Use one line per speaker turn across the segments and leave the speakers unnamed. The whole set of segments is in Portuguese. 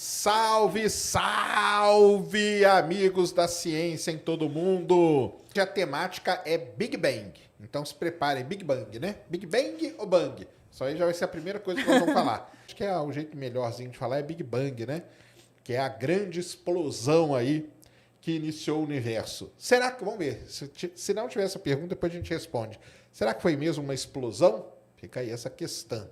Salve, salve, amigos da ciência em todo mundo! A temática é Big Bang, então se preparem, Big Bang, né? Big Bang ou Bang? Isso aí já vai ser a primeira coisa que nós vamos falar. Acho que o jeito melhorzinho de falar é Big Bang, né? Que é a grande explosão aí que iniciou o universo. Será que, vamos ver, se não tiver essa pergunta, depois a gente responde. Será que foi mesmo uma explosão? Fica aí essa questão.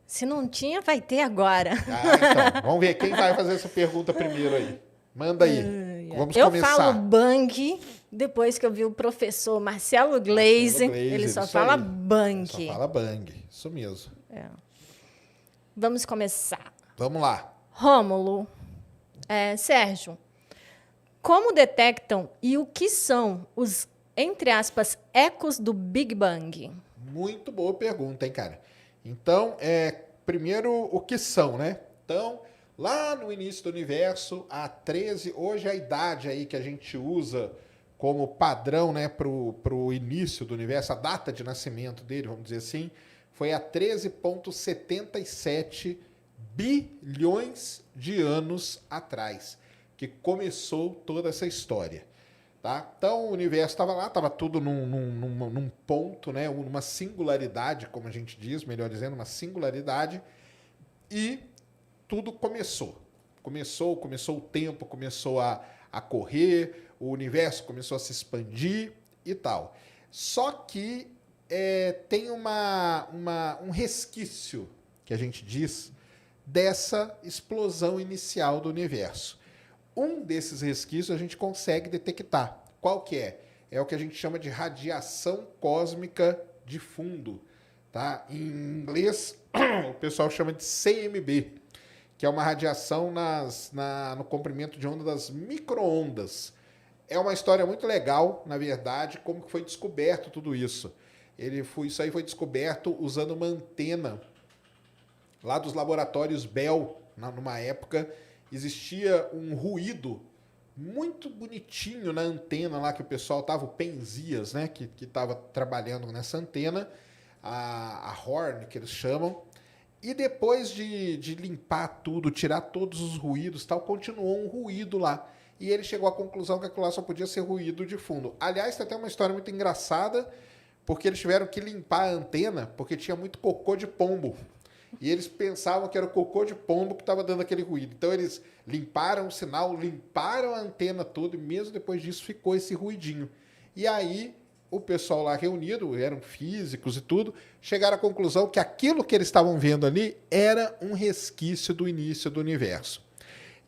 Se não tinha, vai ter agora.
Então, vamos ver quem vai fazer essa pergunta primeiro aí. Manda aí. Vamos
eu
começar.
falo bang, depois que eu vi o professor Marcelo Gleise, ele só fala bang.
Só fala bang, isso mesmo.
Vamos começar.
Vamos lá.
Rômulo, Sérgio, como detectam e o que são os, entre aspas, ecos do Big Bang?
Muito boa pergunta, hein, cara? Então, primeiro, o que são, né? Então, lá no início do universo, há 13... Hoje a idade aí que a gente usa como padrão, né, pro início do universo, a data de nascimento dele, vamos dizer assim, foi há 13,77 bilhões de anos atrás, que começou toda essa história. Tá? Então o universo estava lá, estava tudo num ponto, né? Numa singularidade, como a gente diz, melhor dizendo, uma singularidade, e tudo começou. Começou o tempo, começou a correr, o universo começou a se expandir e tal. Só que tem um resquício, que a gente diz, dessa explosão inicial do universo. Um desses resquícios a gente consegue detectar. Qual que é? É o que a gente chama de radiação cósmica de fundo. Tá? Em inglês, o pessoal chama de CMB, que é uma radiação no comprimento de onda das micro-ondas. É uma história muito legal, na verdade, como que foi descoberto tudo isso. Isso aí foi descoberto usando uma antena lá dos laboratórios Bell, numa época. Existia um ruído muito bonitinho na antena lá que o pessoal estava, o Penzias, né, que estava trabalhando nessa antena, a Horn, que eles chamam, e depois de limpar tudo, tirar todos os ruídos, tal, continuou um ruído lá. E ele chegou à conclusão que aquilo lá só podia ser ruído de fundo. Aliás, tem até uma história muito engraçada, porque eles tiveram que limpar a antena, porque tinha muito cocô de pombo. E eles pensavam que era o cocô de pombo que estava dando aquele ruído. Então eles limparam o sinal, limparam a antena toda, e mesmo depois disso ficou esse ruidinho. E aí o pessoal lá reunido, eram físicos e tudo, chegaram à conclusão que aquilo que eles estavam vendo ali era um resquício do início do universo.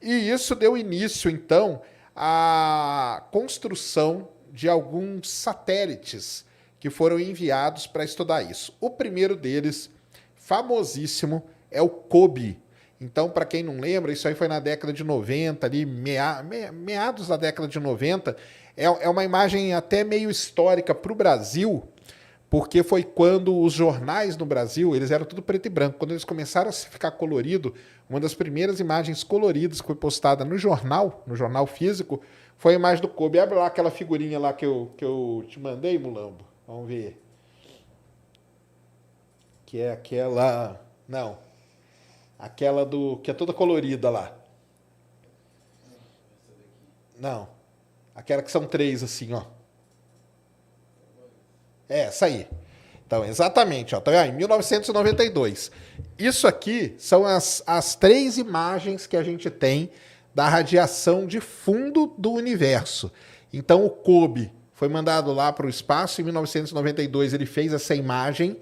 E isso deu início, então, à construção de alguns satélites que foram enviados para estudar isso. O primeiro deles, famosíssimo, é o COBE. Então, para quem não lembra, isso aí foi na década de 90, ali, meados da década de 90. É uma imagem até meio histórica para o Brasil, porque foi quando os jornais no Brasil, eles eram tudo preto e branco. Quando eles começaram a ficar colorido, uma das primeiras imagens coloridas que foi postada no jornal físico, foi a imagem do COBE. Abre lá aquela figurinha lá que eu te mandei, Mulambo. Vamos ver. Que é aquela... Não. Aquela que é toda colorida lá. Não. Aquela que são 3, assim, ó. Essa aí. Então, exatamente, ó. Tá vendo? Em 1992. Isso aqui são as 3 imagens que a gente tem da radiação de fundo do universo. Então, o COBE foi mandado lá para o espaço. Em 1992, ele fez essa imagem.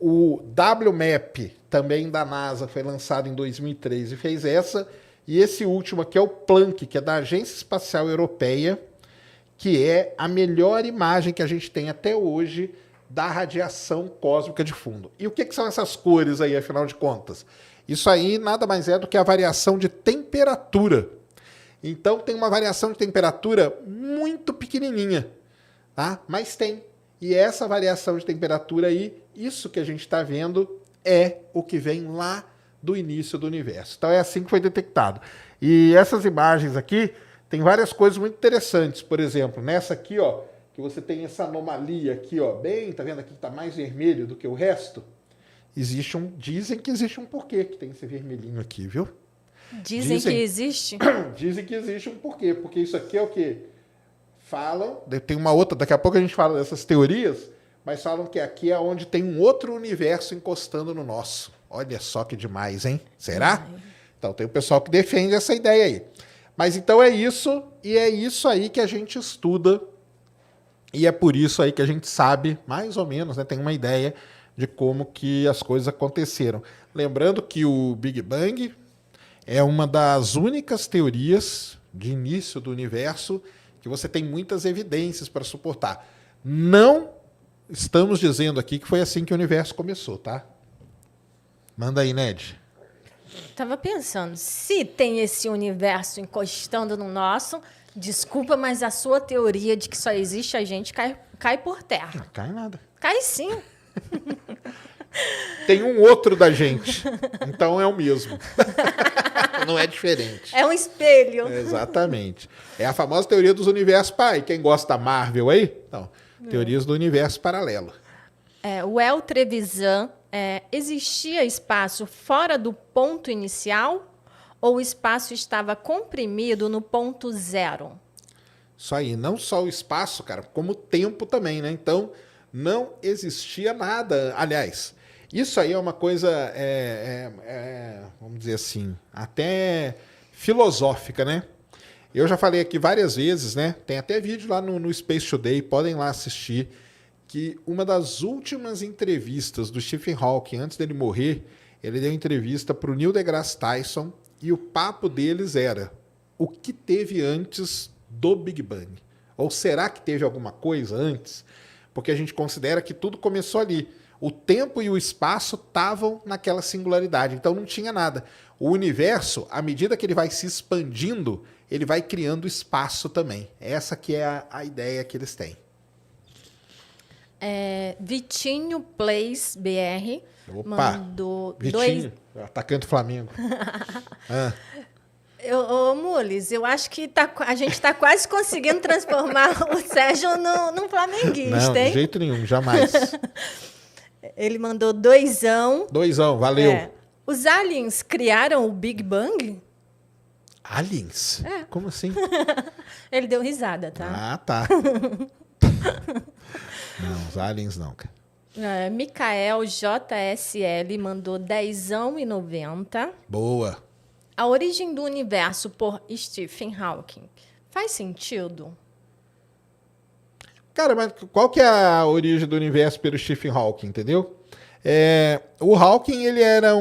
O WMAP, também da NASA, foi lançado em 2003 e fez essa. E esse último aqui é o Planck, que é da Agência Espacial Europeia, que é a melhor imagem que a gente tem até hoje da radiação cósmica de fundo. E o que são essas cores aí, afinal de contas? Isso aí nada mais é do que a variação de temperatura. Então tem uma variação de temperatura muito pequenininha, tá? Mas tem. E essa variação de temperatura aí, isso que a gente está vendo, é o que vem lá do início do universo. Então é assim que foi detectado. E essas imagens aqui, tem várias coisas muito interessantes. Por exemplo, nessa aqui, ó, que você tem essa anomalia aqui, ó, bem, tá vendo aqui que tá mais vermelho do que o resto? Dizem que existe um porquê que tem esse vermelhinho aqui, viu?
Dizem que existe?
Dizem que existe um porquê. Porque isso aqui é o quê? Falam, tem uma outra, daqui a pouco a gente fala dessas teorias, mas falam que aqui é onde tem um outro universo encostando no nosso. Olha só que demais, hein? Será? Então tem o pessoal que defende essa ideia aí. Mas então é isso, e é isso aí que a gente estuda, e é por isso aí que a gente sabe, mais ou menos, né, tem uma ideia de como que as coisas aconteceram. Lembrando que o Big Bang é uma das únicas teorias de início do universo que você tem muitas evidências para suportar. Não estamos dizendo aqui que foi assim que o universo começou, tá? Manda aí, Ned.
Tava pensando, se tem esse universo encostando no nosso, desculpa, mas a sua teoria de que só existe a gente cai por terra.
Não cai nada.
Cai sim.
Tem um outro da gente, então é o mesmo. Não é diferente.
É um espelho.
Exatamente. É a famosa teoria dos universos. Pai, quem gosta da Marvel aí? Não. Teorias do universo paralelo.
O El Trevisan, existia espaço fora do ponto inicial ou o espaço estava comprimido no ponto zero?
Isso aí. Não só o espaço, cara, como o tempo também, né? Então, não existia nada. Aliás, isso aí é uma coisa, vamos dizer assim, até filosófica, né? Eu já falei aqui várias vezes, né? Tem até vídeo lá no Space Today, podem lá assistir, que uma das últimas entrevistas do Stephen Hawking, antes dele morrer, ele deu entrevista para o Neil deGrasse Tyson e o papo deles era o que teve antes do Big Bang? Ou será que teve alguma coisa antes? Porque a gente considera que tudo começou ali. O tempo e o espaço estavam naquela singularidade, então não tinha nada. O universo, à medida que ele vai se expandindo, ele vai criando espaço também. Essa que é a ideia que eles têm.
Vitinho Plays BR mandou
Vitinho, atacante do Flamengo.
Ô, Mules, eu acho que a gente está quase conseguindo transformar o Sérgio num flamenguista,
não,
hein?
De jeito nenhum, jamais.
Ele mandou 2ão.
2ão, valeu.
Os aliens criaram o Big Bang?
Aliens? Como assim?
Ele deu risada, tá?
Ah, tá. Não, os aliens não, cara.
Mikael JSL mandou 10,90.
Boa.
A origem do universo por Stephen Hawking. Faz sentido?
Cara, mas qual que é a origem do universo pelo Stephen Hawking, entendeu? O Hawking, ele era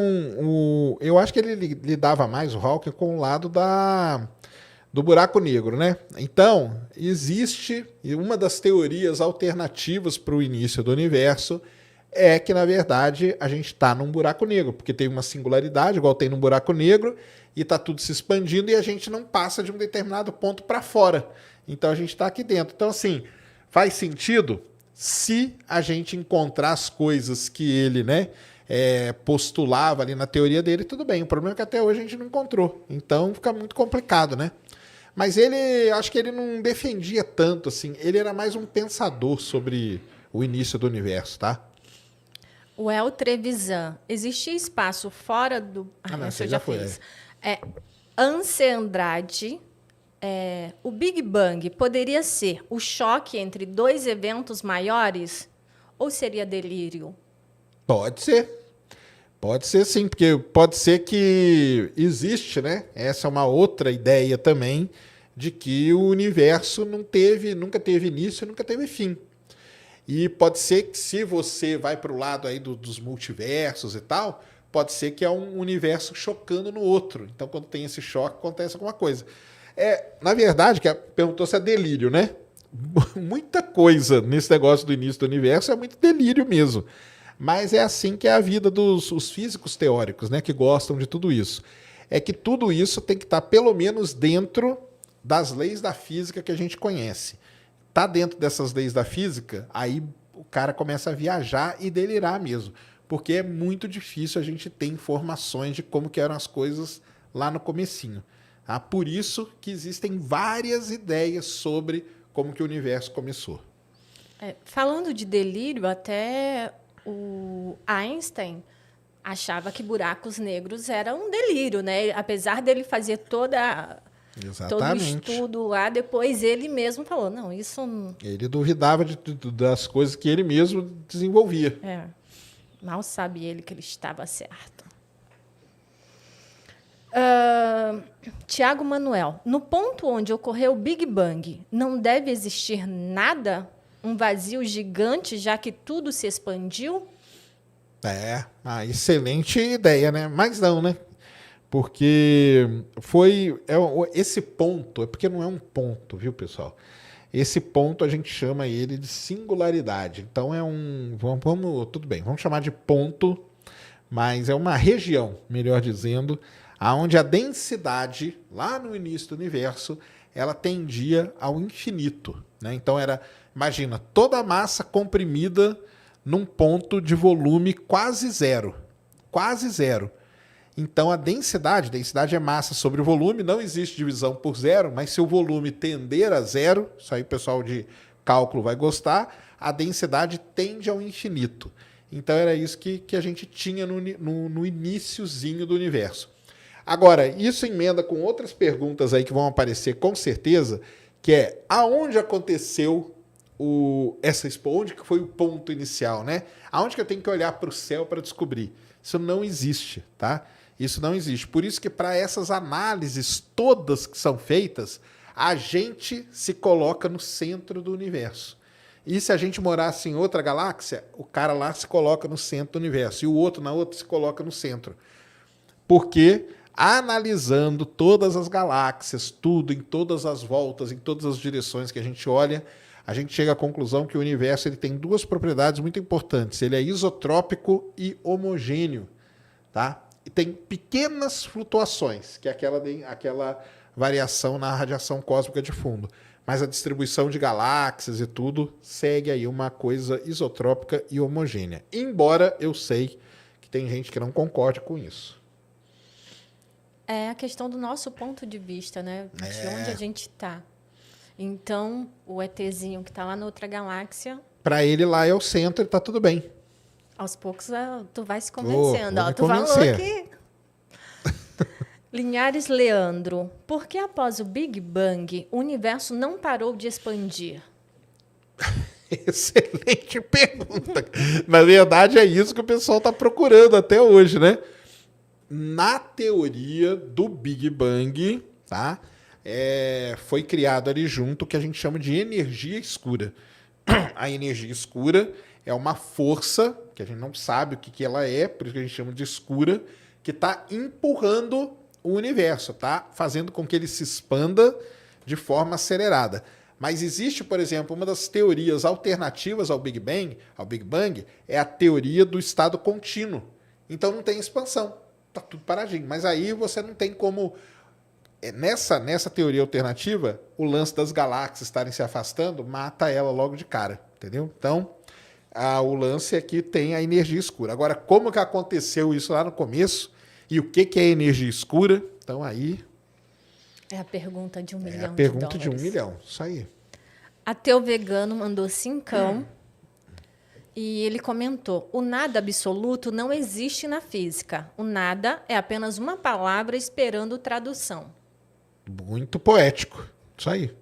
eu acho que ele lidava mais, o Hawking, com o lado do buraco negro, né? Então, existe uma das teorias alternativas para o início do universo é que, na verdade, a gente está num buraco negro, porque tem uma singularidade, igual tem num buraco negro, e está tudo se expandindo e a gente não passa de um determinado ponto para fora. Então, a gente está aqui dentro. Então, assim, faz sentido se a gente encontrar as coisas que ele, né, postulava ali na teoria dele, tudo bem. O problema é que até hoje a gente não encontrou. Então, fica muito complicado, né? Mas ele, acho que ele não defendia tanto, assim. Ele era mais um pensador sobre o início do universo, tá?
O El Trevisan. Existia espaço fora do...
não,
essa eu
já
fiz. Anse Andrade. O Big Bang poderia ser o choque entre dois eventos maiores? Ou seria delírio?
Pode ser. Pode ser sim, porque pode ser que existe, né? Essa é uma outra ideia também de que o universo nunca teve início, nunca teve fim. E pode ser que se você vai para o lado aí dos multiversos e tal, pode ser que é um universo chocando no outro. Então, quando tem esse choque, acontece alguma coisa. Na verdade, perguntou se é delírio, né? Muita coisa nesse negócio do início do universo é muito delírio mesmo. Mas é assim que é a vida dos físicos teóricos, né, que gostam de tudo isso. É que tudo isso tem que estar pelo menos dentro das leis da física que a gente conhece. Tá dentro dessas leis da física, aí o cara começa a viajar e delirar mesmo. Porque é muito difícil a gente ter informações de como que eram as coisas lá no comecinho. Tá? Por isso que existem várias ideias sobre como que o universo começou.
Falando de delírio, até o Einstein achava que buracos negros era um delírio, né? Apesar dele fazer todo o estudo lá, depois ele mesmo falou, não, isso...
Ele duvidava das coisas que ele mesmo desenvolvia.
Mal sabe ele que ele estava certo. Tiago Manuel, no ponto onde ocorreu o Big Bang, não deve existir nada? Um vazio gigante, já que tudo se expandiu?
Excelente ideia, né? Mas não, né? Porque esse ponto, porque não é um ponto, viu, pessoal? Esse ponto a gente chama ele de singularidade. Então tudo bem, vamos chamar de ponto, mas é uma região, melhor dizendo, aonde a densidade, lá no início do universo, ela tendia ao infinito, né? Então imagina, toda a massa comprimida num ponto de volume quase zero. Quase zero. Então, a densidade é massa sobre o volume, não existe divisão por zero, mas se o volume tender a zero, isso aí o pessoal de cálculo vai gostar, a densidade tende ao infinito. Então, era isso que a gente tinha no iniciozinho do universo. Agora, isso emenda com outras perguntas aí que vão aparecer com certeza, que é, aonde aconteceu onde que foi o ponto inicial, né? Aonde que eu tenho que olhar para o céu para descobrir? Isso não existe, tá? Isso não existe. Por isso que para essas análises todas que são feitas, a gente se coloca no centro do universo. E se a gente morasse em outra galáxia, o cara lá se coloca no centro do universo e o outro na outra se coloca no centro. Porque analisando todas as galáxias, tudo, em todas as voltas, em todas as direções que a gente olha, a gente chega à conclusão que o universo ele tem duas propriedades muito importantes. Ele é isotrópico e homogêneo, tá? E tem pequenas flutuações, que é aquela variação na radiação cósmica de fundo. Mas a distribuição de galáxias e tudo segue aí uma coisa isotrópica e homogênea. Embora eu sei que tem gente que não concorde com isso.
É a questão do nosso ponto de vista, né? De onde a gente está. Então, o ETzinho que está lá na outra galáxia...
Para ele lá é o centro e está tudo bem.
Aos poucos, tu vai se convencendo.
Vou
Tu falou que... Linhares Leandro, por que após o Big Bang, o universo não parou de expandir?
Excelente pergunta. Na verdade, é isso que o pessoal está procurando até hoje, né? Na teoria do Big Bang, tá? Foi criado ali junto o que a gente chama de energia escura. A energia escura é uma força, que a gente não sabe o que ela é, por isso que a gente chama de escura, que está empurrando o universo, tá? Fazendo com que ele se expanda de forma acelerada. Mas existe, por exemplo, uma das teorias alternativas ao Big Bang, é a teoria do estado contínuo. Então não tem expansão, tá tudo paradinho. Mas aí você não tem como... Nessa teoria alternativa, o lance das galáxias estarem se afastando mata ela logo de cara, entendeu? Então, o lance é que tem a energia escura. Agora, como que aconteceu isso lá no começo e o que é energia escura? Então, aí...
É a pergunta de 1 milhão de dólares.
É a pergunta de 1 milhão, isso aí.
Ateu Vegano mandou 5 e ele comentou, o nada absoluto não existe na física. O nada é apenas uma palavra esperando tradução.
Muito poético. Isso aí.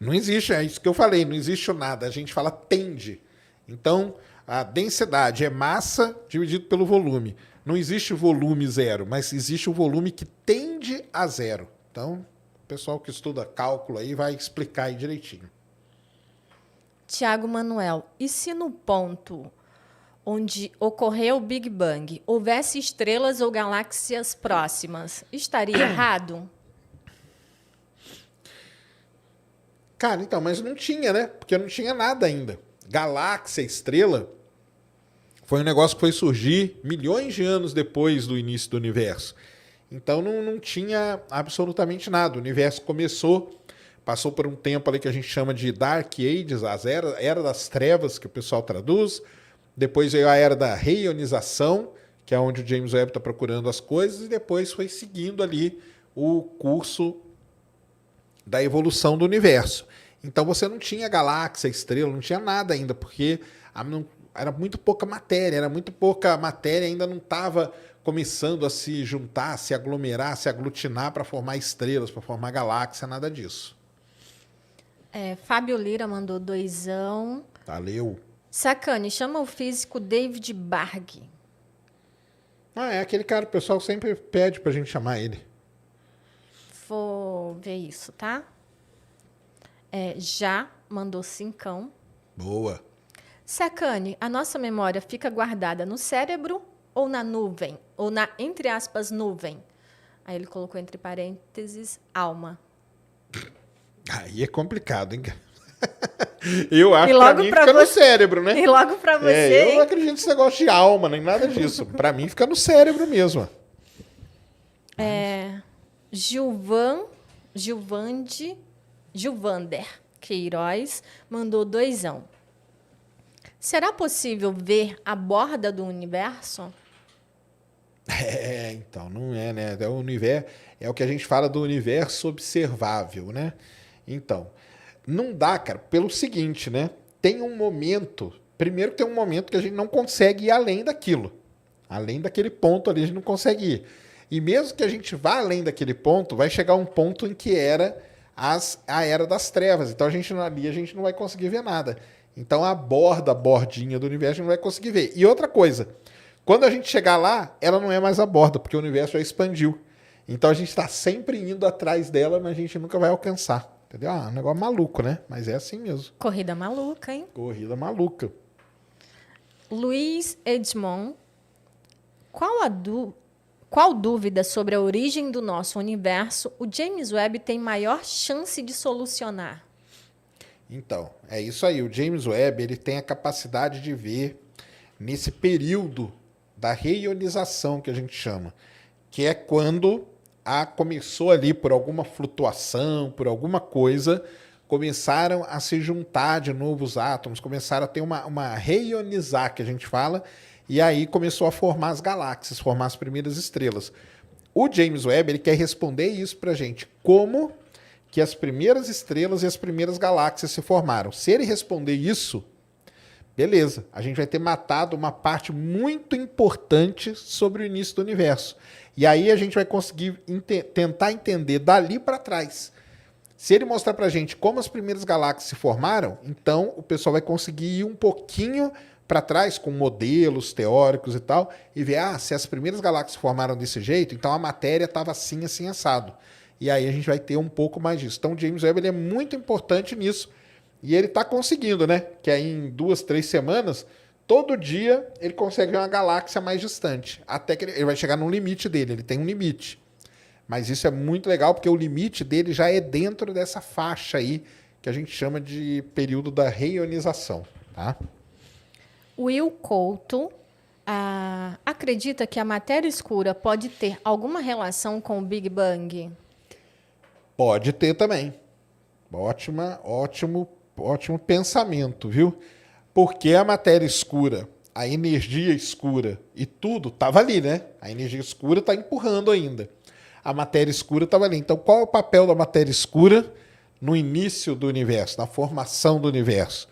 Não existe, é isso que eu falei, não existe o nada. A gente fala tende. Então, a densidade é massa dividido pelo volume. Não existe volume zero, mas existe o volume que tende a zero. Então, o pessoal que estuda cálculo aí vai explicar aí direitinho.
Tiago Manuel, e se no ponto onde ocorreu o Big Bang houvesse estrelas ou galáxias próximas, estaria errado?
Cara, então, mas não tinha, né? Porque não tinha nada ainda. Galáxia, estrela, foi um negócio que foi surgir milhões de anos depois do início do universo. Então não tinha absolutamente nada. O universo começou, passou por um tempo ali que a gente chama de Dark Ages, era das trevas, que o pessoal traduz. Depois veio a era da reionização, que é onde o James Webb está procurando as coisas, e depois foi seguindo ali o curso da evolução do universo. Então você não tinha galáxia, estrela, não tinha nada ainda, porque era muito pouca matéria, ainda não estava começando a se juntar, se aglomerar, se aglutinar para formar estrelas, para formar galáxia, nada disso.
Fábio Lira mandou 2.
Valeu.
Sacane, chama o físico David Barg.
É aquele cara, o pessoal sempre pede pra gente chamar ele.
Vou ver isso, tá? Já mandou 5.
Boa.
Sacane, a nossa memória fica guardada no cérebro ou na nuvem? Ou na, entre aspas, nuvem? Aí ele colocou entre parênteses, alma.
Aí é complicado, hein? Eu acho que
pra
mim fica no cérebro, né?
E logo pra você,
eu não acredito nesse negócio de alma, nem nada disso. Pra mim fica no cérebro mesmo.
Gilvander Queiroz mandou 2. Será possível ver a borda do universo?
Então, não é, né? O universo, é o que a gente fala do universo observável, né? Então, não dá, cara, pelo seguinte, né? Tem um momento, primeiro tem um momento que a gente não consegue ir além daquilo. Além daquele ponto ali, a gente não consegue ir. E mesmo que a gente vá além daquele ponto, vai chegar um ponto em que era a Era das Trevas. Então, ali a gente não vai conseguir ver nada. Então, a bordinha do universo, a gente não vai conseguir ver. E outra coisa, quando a gente chegar lá, ela não é mais a borda, porque o universo já expandiu. Então a gente está sempre indo atrás dela, mas a gente nunca vai alcançar. Entendeu? Um negócio maluco, né? Mas é assim mesmo.
Corrida maluca, hein?
Corrida maluca.
Luiz Edmond, qual dúvida sobre a origem do nosso universo o James Webb tem maior chance de solucionar?
Então, é isso aí. O James Webb ele tem a capacidade de ver nesse período da reionização que a gente chama, que é quando começou ali por alguma flutuação, por alguma coisa, começaram a se juntar de novo os átomos, começaram a ter uma reionizar, que a gente fala, e aí começou a formar as galáxias, formar as primeiras estrelas. O James Webb ele quer responder isso pra gente, como que as primeiras estrelas e as primeiras galáxias se formaram. Se ele responder isso, beleza, a gente vai ter matado uma parte muito importante sobre o início do universo. E aí a gente vai conseguir tentar entender dali para trás. Se ele mostrar para a gente como as primeiras galáxias se formaram, então o pessoal vai conseguir ir um pouquinho para trás com modelos teóricos e tal, e ver, se as primeiras galáxias se formaram desse jeito, então a matéria estava assim, assim, assado. E aí a gente vai ter um pouco mais disso. Então o James Webb ele é muito importante nisso. E ele está conseguindo, né? Que aí em 2, 3 semanas, todo dia ele consegue ver uma galáxia mais distante. Até que ele vai chegar no limite dele, ele tem um limite. Mas isso é muito legal, porque o limite dele já é dentro dessa faixa aí, que a gente chama de período da reionização. Tá?
Will Couto acredita que a matéria escura pode ter alguma relação com o Big Bang?
Pode ter também. Ótimo pensamento, viu? Porque a matéria escura, a energia escura e tudo estava ali, né? A energia escura está empurrando ainda. A matéria escura estava ali. Então, qual é o papel da matéria escura no início do universo, na formação do universo?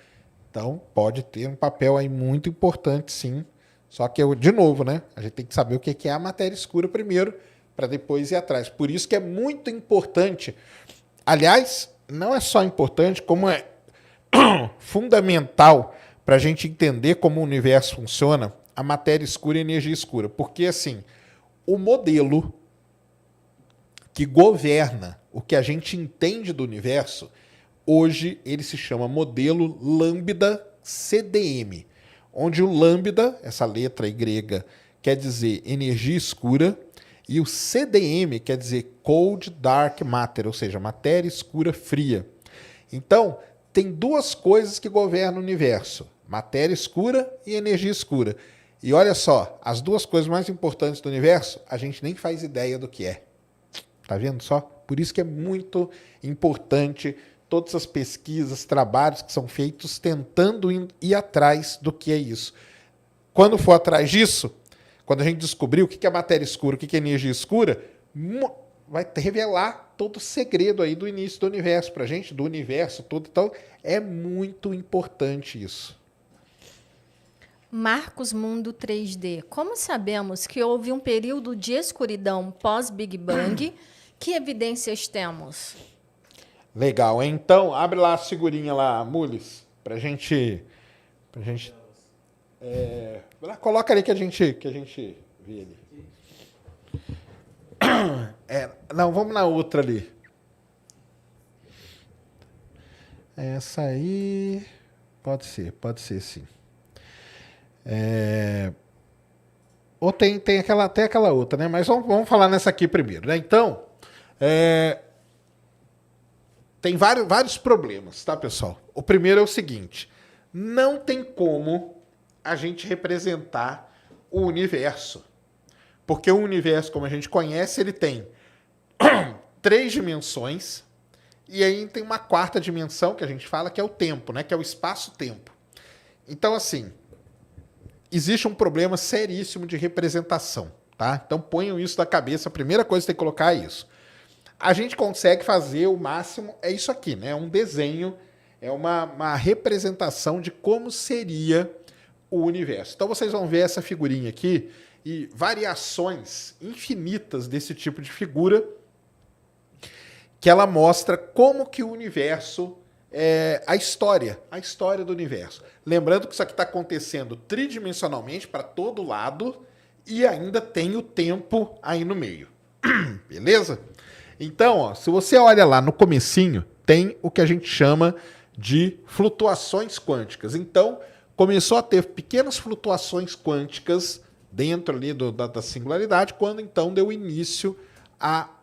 Então, pode ter um papel aí muito importante, sim. Só que, de novo, né? A gente tem que saber o que é a matéria escura primeiro, para depois ir atrás. Por isso que é muito importante. Aliás, não é só importante, como é fundamental para a gente entender como o universo funciona, a matéria escura e a energia escura. Porque, assim, o modelo que governa o que a gente entende do universo, hoje ele se chama modelo Lambda CDM, onde o lambda, essa letra aí grega, quer dizer energia escura, e o CDM quer dizer Cold Dark Matter, ou seja, matéria escura fria. Então, tem duas coisas que governam o universo, matéria escura e energia escura. E olha só, as duas coisas mais importantes do universo, a gente nem faz ideia do que é. Tá vendo só? Por isso que é muito importante todas as pesquisas, trabalhos que são feitos tentando ir atrás do que é isso. Quando for atrás disso, quando a gente descobrir o que é matéria escura, o que é energia escura, vai revelar todo o segredo aí do início do universo pra gente, do universo todo. Então, é muito importante isso.
Marcos Mundo 3D. Como sabemos que houve um período de escuridão pós-Big Bang? Que evidências temos?
Legal, hein? Então, abre lá a figurinha lá, Mules, pra gente... coloca ali que a gente vê ali. Não, vamos na outra ali. Essa aí... Pode ser sim. Ou tem aquela outra, né? Mas vamos falar nessa aqui primeiro, né? Então, tem vários problemas, tá, pessoal? O primeiro é o seguinte: não tem como a gente representar o universo. Porque o universo, como a gente conhece, ele tem 3 dimensões e aí tem uma 4ª dimensão que a gente fala que é o tempo, né? Que é o espaço-tempo. Então, assim, existe um problema seríssimo de representação, tá? Então ponham isso na cabeça, a primeira coisa que tem que colocar é isso. A gente consegue fazer o máximo, é isso aqui, né? É um desenho, é uma representação de como seria o universo. Então vocês vão ver essa figurinha aqui e variações infinitas desse tipo de figura que ela mostra como que o universo a história do universo. Lembrando que isso aqui está acontecendo tridimensionalmente para todo lado e ainda tem o tempo aí no meio. Beleza? Então, ó, se você olha lá no comecinho, tem o que a gente chama de flutuações quânticas. Então, começou a ter pequenas flutuações quânticas dentro ali da singularidade, quando então deu início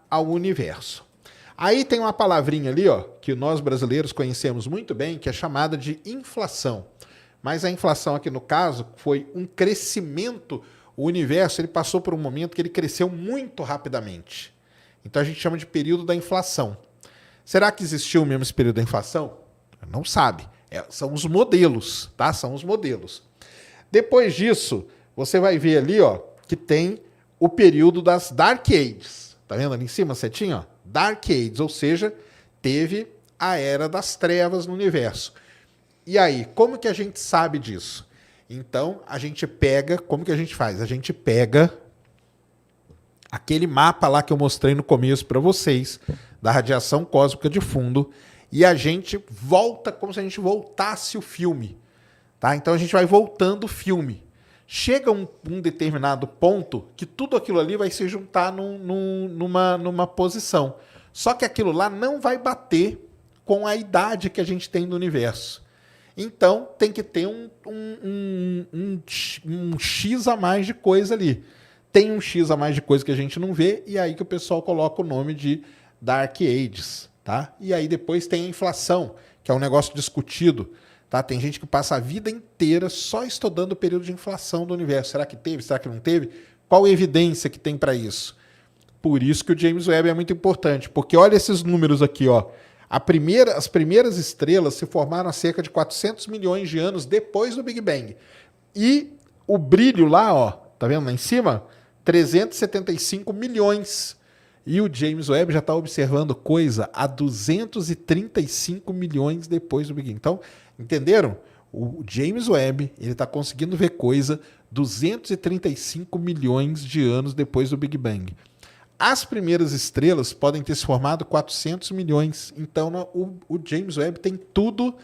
ao universo. Aí tem uma palavrinha ali, ó, que nós brasileiros conhecemos muito bem, que é chamada de inflação. Mas a inflação aqui no caso foi um crescimento. O universo ele passou por um momento que ele cresceu muito rapidamente. Então a gente chama de período da inflação. Será que existiu mesmo esse período da inflação? Não sabe. São os modelos, tá? São os modelos. Depois disso, você vai ver ali, ó, que tem o período das Dark Ages. Tá vendo ali em cima, setinha, ó? Dark Ages, ou seja, teve a Era das Trevas no universo. E aí, como que a gente sabe disso? Então, a gente pega, como que a gente faz? A gente pega aquele mapa lá que eu mostrei no começo para vocês, da radiação cósmica de fundo, e a gente volta como se a gente voltasse o filme. Tá? Então, a gente vai voltando o filme. Chega um determinado ponto que tudo aquilo ali vai se juntar numa posição. Só que aquilo lá não vai bater com a idade que a gente tem no universo. Então, tem que ter um X a mais de coisa ali. Tem um X a mais de coisa que a gente não vê, e aí que o pessoal coloca o nome de Dark Ages. Tá? E aí depois tem a inflação, que é um negócio discutido. Tá? Tem gente que passa a vida inteira só estudando o período de inflação do universo. Será que teve? Será que não teve? Qual a evidência que tem para isso? Por isso que o James Webb é muito importante, porque olha esses números aqui, ó. As primeiras estrelas se formaram há cerca de 400 milhões de anos depois do Big Bang. E o brilho lá, ó, tá vendo lá em cima? 375 milhões. E o James Webb já está observando coisa há 235 milhões depois do Big Bang. Então, entenderam? O James Webb ele está conseguindo ver coisa 235 milhões de anos depois do Big Bang. As primeiras estrelas podem ter se formado 400 milhões. Então, o James Webb tem tudo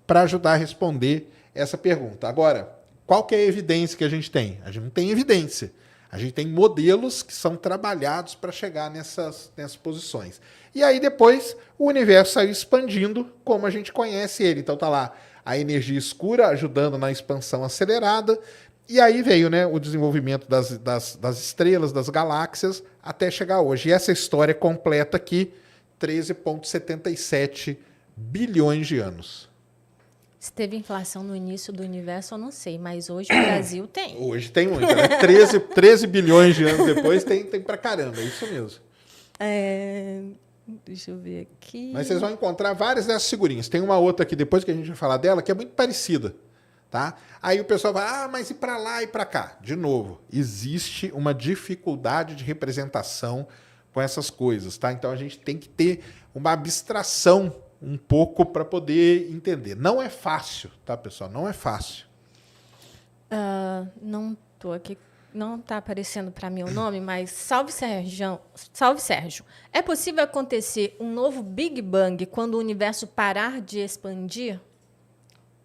para ajudar a responder essa pergunta. Agora, qual que é a evidência que a gente tem? A gente não tem evidência. A gente tem modelos que são trabalhados para chegar nessas posições. E aí, depois, o universo saiu expandindo como a gente conhece ele. Então, tá lá a energia escura ajudando na expansão acelerada. E aí veio, né, o desenvolvimento das estrelas, das galáxias, até chegar hoje. E essa história completa aqui, 13,77 bilhões de anos.
Se teve inflação no início do universo, eu não sei, mas hoje o Brasil tem.
Hoje tem muita, né? 13 bilhões de anos depois tem pra caramba, é isso mesmo.
Deixa eu ver aqui.
Mas vocês vão encontrar várias dessas figurinhas. Tem uma outra aqui, depois que a gente vai falar dela, que é muito parecida. Tá? Aí o pessoal vai, mas e para lá e para cá? De novo, existe uma dificuldade de representação com essas coisas, tá? Então a gente tem que ter uma abstração um pouco para poder entender. Não é fácil, tá, pessoal? Não é fácil.
Não tô aqui, não está aparecendo para mim o nome, mas salve Sérgio. Salve Sérgio. É possível acontecer um novo Big Bang quando o universo parar de expandir?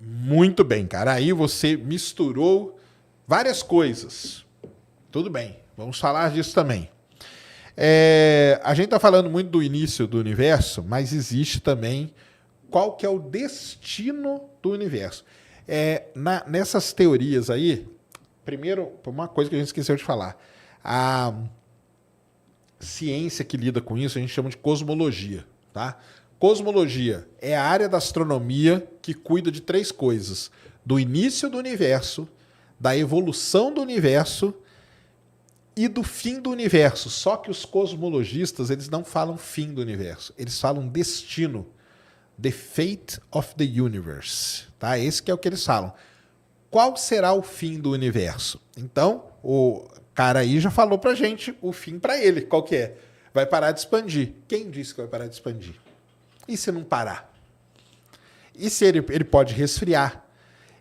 Muito bem, cara. Aí você misturou várias coisas. Tudo bem, vamos falar disso também. A gente está falando muito do início do universo, mas existe também qual que é o destino do universo. Nessas teorias aí, primeiro, uma coisa que a gente esqueceu de falar. A ciência que lida com isso a gente chama de cosmologia, tá? Cosmologia é a área da astronomia que cuida de três coisas: do início do universo, da evolução do universo e do fim do universo. Só que os cosmologistas, eles não falam fim do universo, eles falam destino. The fate of the universe. Tá? Esse que é o que eles falam. Qual será o fim do universo? Então, o cara aí já falou pra gente o fim para ele. Qual que é? Vai parar de expandir. Quem disse que vai parar de expandir? E se não parar? E se ele pode resfriar?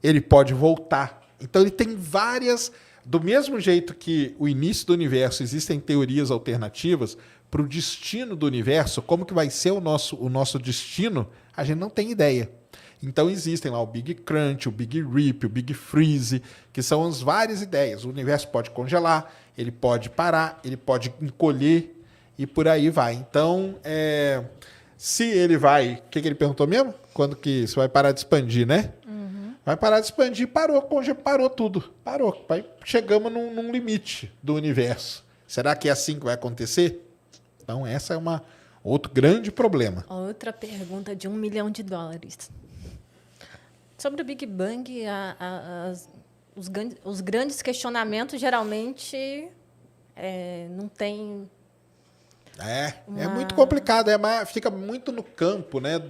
Ele pode voltar? Então ele tem várias... Do mesmo jeito que o início do universo existem teorias alternativas para o destino do universo, como que vai ser o nosso destino, a gente não tem ideia. Então existem lá o Big Crunch, o Big Rip, o Big Freeze, que são as várias ideias. O universo pode congelar, ele pode parar, ele pode encolher e por aí vai. Então, se ele vai... O que ele perguntou mesmo? Quando que você vai parar de expandir, né? Vai parar de expandir, parou tudo. Parou. Chegamos num limite do universo. Será que é assim que vai acontecer? Então, essa é outro grande problema.
Outra pergunta de $1 milhão. Sobre o Big Bang, os grandes questionamentos geralmente não tem...
É muito complicado. Fica muito no campo, né,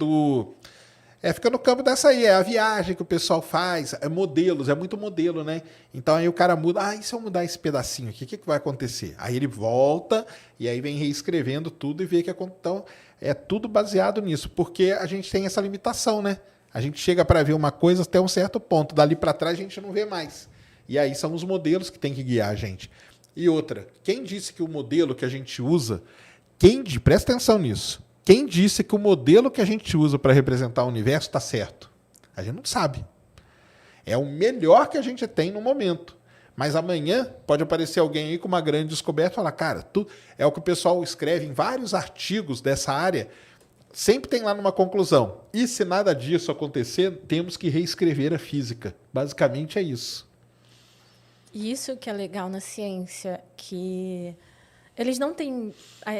fica no campo dessa aí, a viagem que o pessoal faz, modelos, é muito modelo, né? Então aí o cara muda, e se eu mudar esse pedacinho aqui, o que vai acontecer? Aí ele volta e aí vem reescrevendo tudo e vê que acontece. Então é tudo baseado nisso, porque a gente tem essa limitação, né? A gente chega para ver uma coisa até um certo ponto, dali para trás a gente não vê mais. E aí são os modelos que tem que guiar a gente. E outra, quem disse que o modelo que a gente usa, presta atenção nisso, quem disse que o modelo que a gente usa para representar o universo está certo? A gente não sabe. É o melhor que a gente tem no momento. Mas amanhã pode aparecer alguém aí com uma grande descoberta e falar, cara, é o que o pessoal escreve em vários artigos dessa área, sempre tem lá numa conclusão. E se nada disso acontecer, temos que reescrever a física. Basicamente é isso.
Isso que é legal na ciência, que... Eles não têm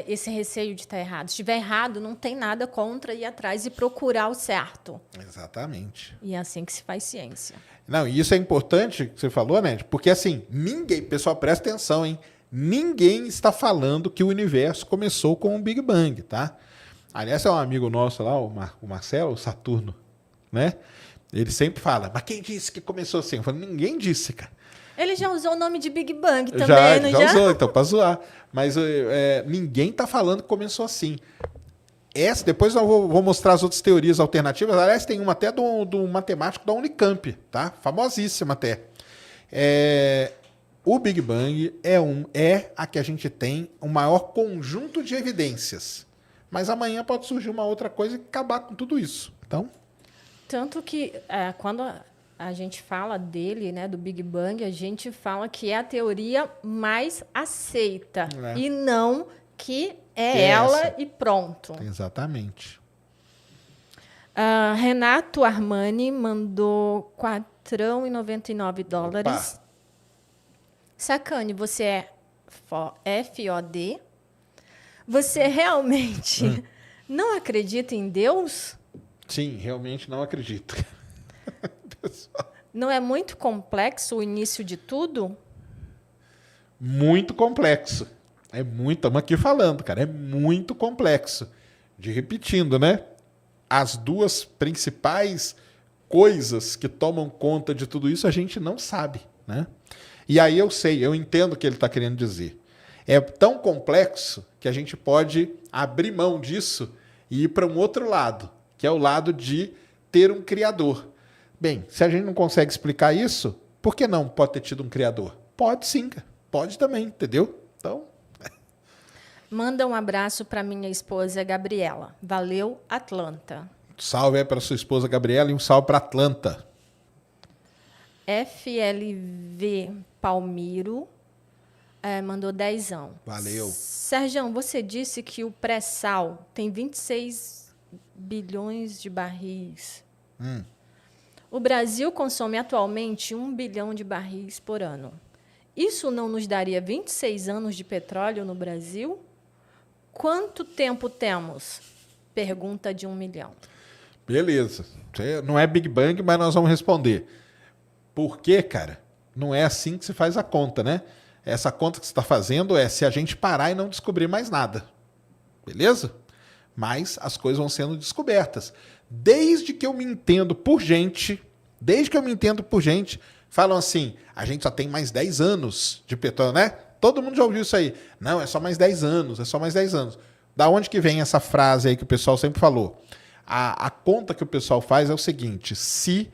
esse receio de estar errado. Se estiver errado, não tem nada contra ir atrás e procurar o certo.
Exatamente.
E é assim que se faz ciência.
Não, e isso é importante que você falou, né? Porque assim, pessoal, presta atenção, hein? Ninguém está falando que o universo começou com um Big Bang, tá? Aliás, é um amigo nosso lá, o Marcelo, o Saturno, né? Ele sempre fala, mas quem disse que começou assim? Eu falo, ninguém disse, cara.
Ele já usou o nome de Big Bang também,
já usou, então, para zoar. Mas ninguém está falando que começou assim. Depois eu vou mostrar as outras teorias alternativas. Aliás, tem uma até do matemático da Unicamp, tá? Famosíssima até. O Big Bang é a que a gente tem o maior conjunto de evidências. Mas amanhã pode surgir uma outra coisa e acabar com tudo isso. Então...
Tanto que quando a gente fala dele, né, do Big Bang, a gente fala que é a teoria mais aceita e não que ela essa. E pronto.
Exatamente.
Renato Armani mandou $4,99.
Opa.
Sacane, você é FOD? Você realmente não acredita em Deus?
Sim, realmente não acredito.
Não é muito complexo o início de tudo?
Muito complexo. Estamos aqui falando, cara, é muito complexo. Repetindo, né? As duas principais coisas que tomam conta de tudo isso a gente não sabe, né? E aí eu entendo o que ele está querendo dizer. É tão complexo que a gente pode abrir mão disso e ir para um outro lado, que é o lado de ter um criador. Bem, se a gente não consegue explicar isso, Por que não pode ter tido um criador? Pode sim, cara. Pode também, entendeu? Então...
Manda um abraço para minha esposa Gabriela. Valeu, Atlanta.
Salve aí para sua esposa Gabriela e um salve para Atlanta.
FLV Palmiro mandou 10.
Valeu.
Sérgio, você disse que o pré-sal tem 26 bilhões de barris. O Brasil consome atualmente 1 bilhão de barris por ano. Isso não nos daria 26 anos de petróleo no Brasil? Quanto tempo temos? Pergunta de 1 milhão.
Beleza. Não é Big Bang, mas nós vamos responder. Por quê, cara? Não é assim que se faz a conta, né? Essa conta que você está fazendo é se a gente parar e não descobrir mais nada. Beleza? Mas as coisas vão sendo descobertas. Desde que eu me entendo por gente, falam assim, a gente só tem mais 10 anos de petróleo, né? Todo mundo já ouviu isso aí. Não, é só mais 10 anos, é só mais 10 anos. Da onde que vem essa frase aí que o pessoal sempre falou? A conta que o pessoal faz é o seguinte, se